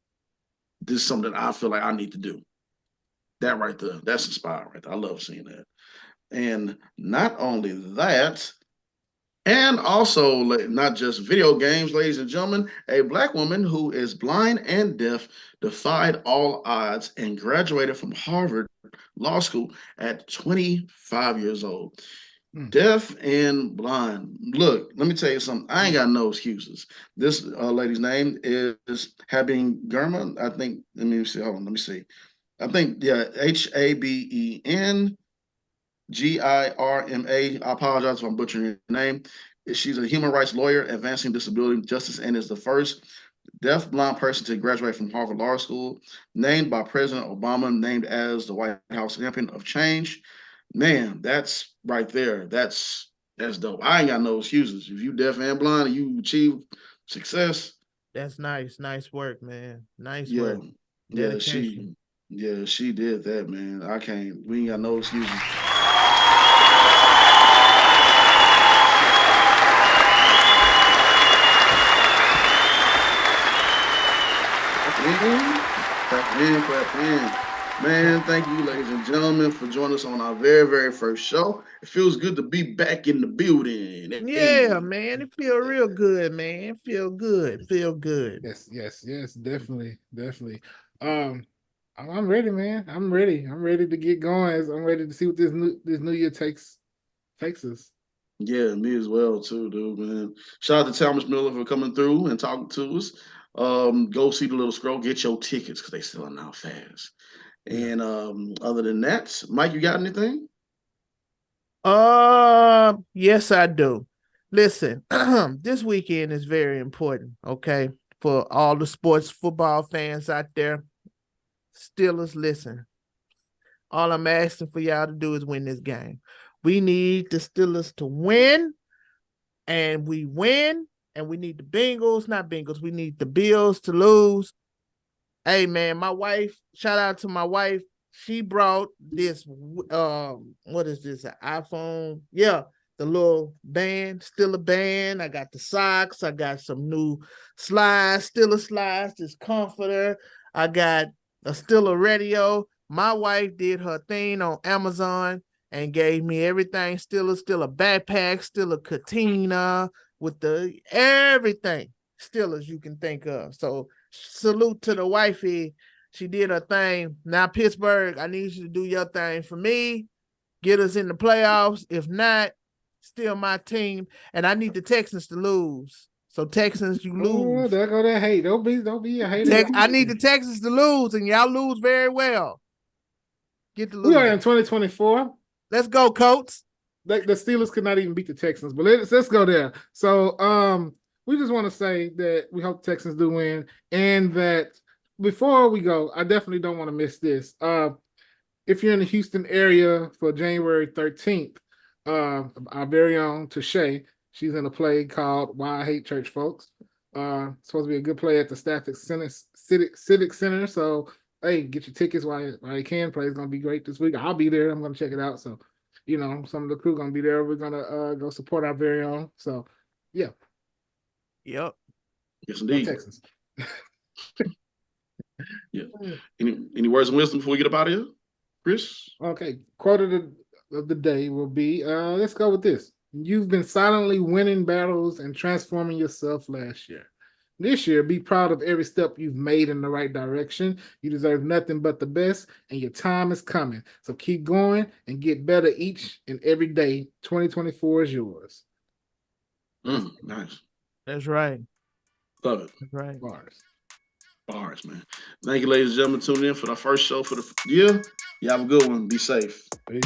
this is something I feel like I need to do. That right there, that's inspiring right there. I love seeing that. And not only that, and also not just video games, ladies and gentlemen, a Black woman who is blind and deaf defied all odds and graduated from Harvard Law School at 25 years old. Deaf and blind. Look, let me tell you something. I ain't got no excuses. This lady's name is Haben Girma. I think, let me see. Hold on, let me see. I think, yeah, Habengrma. I apologize if I'm butchering your name. She's a human rights lawyer advancing disability justice and is the first deaf blind person to graduate from Harvard Law School, named by President Obama, named as the White House Champion of Change. Man, that's right there. That's dope. I ain't got no excuses. If you deaf and blind and you achieve success, that's nice. Nice work, man. Nice yeah, work. Dedication. She did that, man. We ain't got no excuses. Clap in. Man, thank you, ladies and gentlemen, for joining us on our very, very first show. It feels good to be back in the building. Yeah, Hey. man. It feel real good, man. Feel good. Feel good. Yes, definitely. Um, I'm ready, man. I'm ready. I'm ready to get going. I'm ready to see what this new year takes us. Yeah, me as well, too, dude, man. Shout out to Talmadge Miller for coming through and talking to us. Go see the little scroll, get your tickets because they selling out fast. Yeah. And other than that, Mike, you got anything? Yes, I do. Listen, this weekend is very important, okay? For all the sports football fans out there. Steelers, listen. All I'm asking for y'all to do is win this game. We need the Steelers to win, and we win, and we need the Bengals, not Bengals, we need the Bills to lose. Hey man, my wife, shout out to my wife. She brought this what is this? An iPhone? Yeah, the little band, still a band. I got the socks, I got some new slides, still a slides, this comforter. I got still a radio. My wife did her thing on Amazon and gave me everything. Still a backpack, still a katina with the everything still as you can think of. So salute to the wifey. She did her thing. Now, Pittsburgh, I need you to do your thing for me. Get us in the playoffs. If not, still my team. And I need the Texans to lose. So Texans, you Oh, lose. there go that hate. Don't be a hater. I need the Texans to lose, and y'all lose very well. Get the We are in losing. 2024. Let's go, Colts. The Steelers could not even beat the Texans, but let's go there. So we just want to say that we hope the Texans do win, and that before we go, I definitely don't want to miss this. If you're in the Houston area for January 13th, our very own Tashay, she's in a play called Why I Hate Church Folks. Supposed to be a good play at the Stafford Center, Civic Center. So hey, get your tickets while you can. Play is gonna be great this week. I'll be there. I'm gonna check it out. So, some of the crew gonna be there. We're gonna go support our very own. So, yeah. Yep. Yes, Go indeed. Texans. Yeah. Any words of wisdom before we get up out of here, Chris? Okay. Quote of the day will be let's go with this. You've been silently winning battles and transforming yourself last year. This year, be proud of every step you've made in the right direction. You deserve nothing but the best, and your time is coming. So keep going and get better each and every day. 2024 is yours. Nice. That's right. Love it. That's right. Bars, man. Thank you, ladies and gentlemen, tuning in for the first show for the year. You have a good one. Be safe. Peace.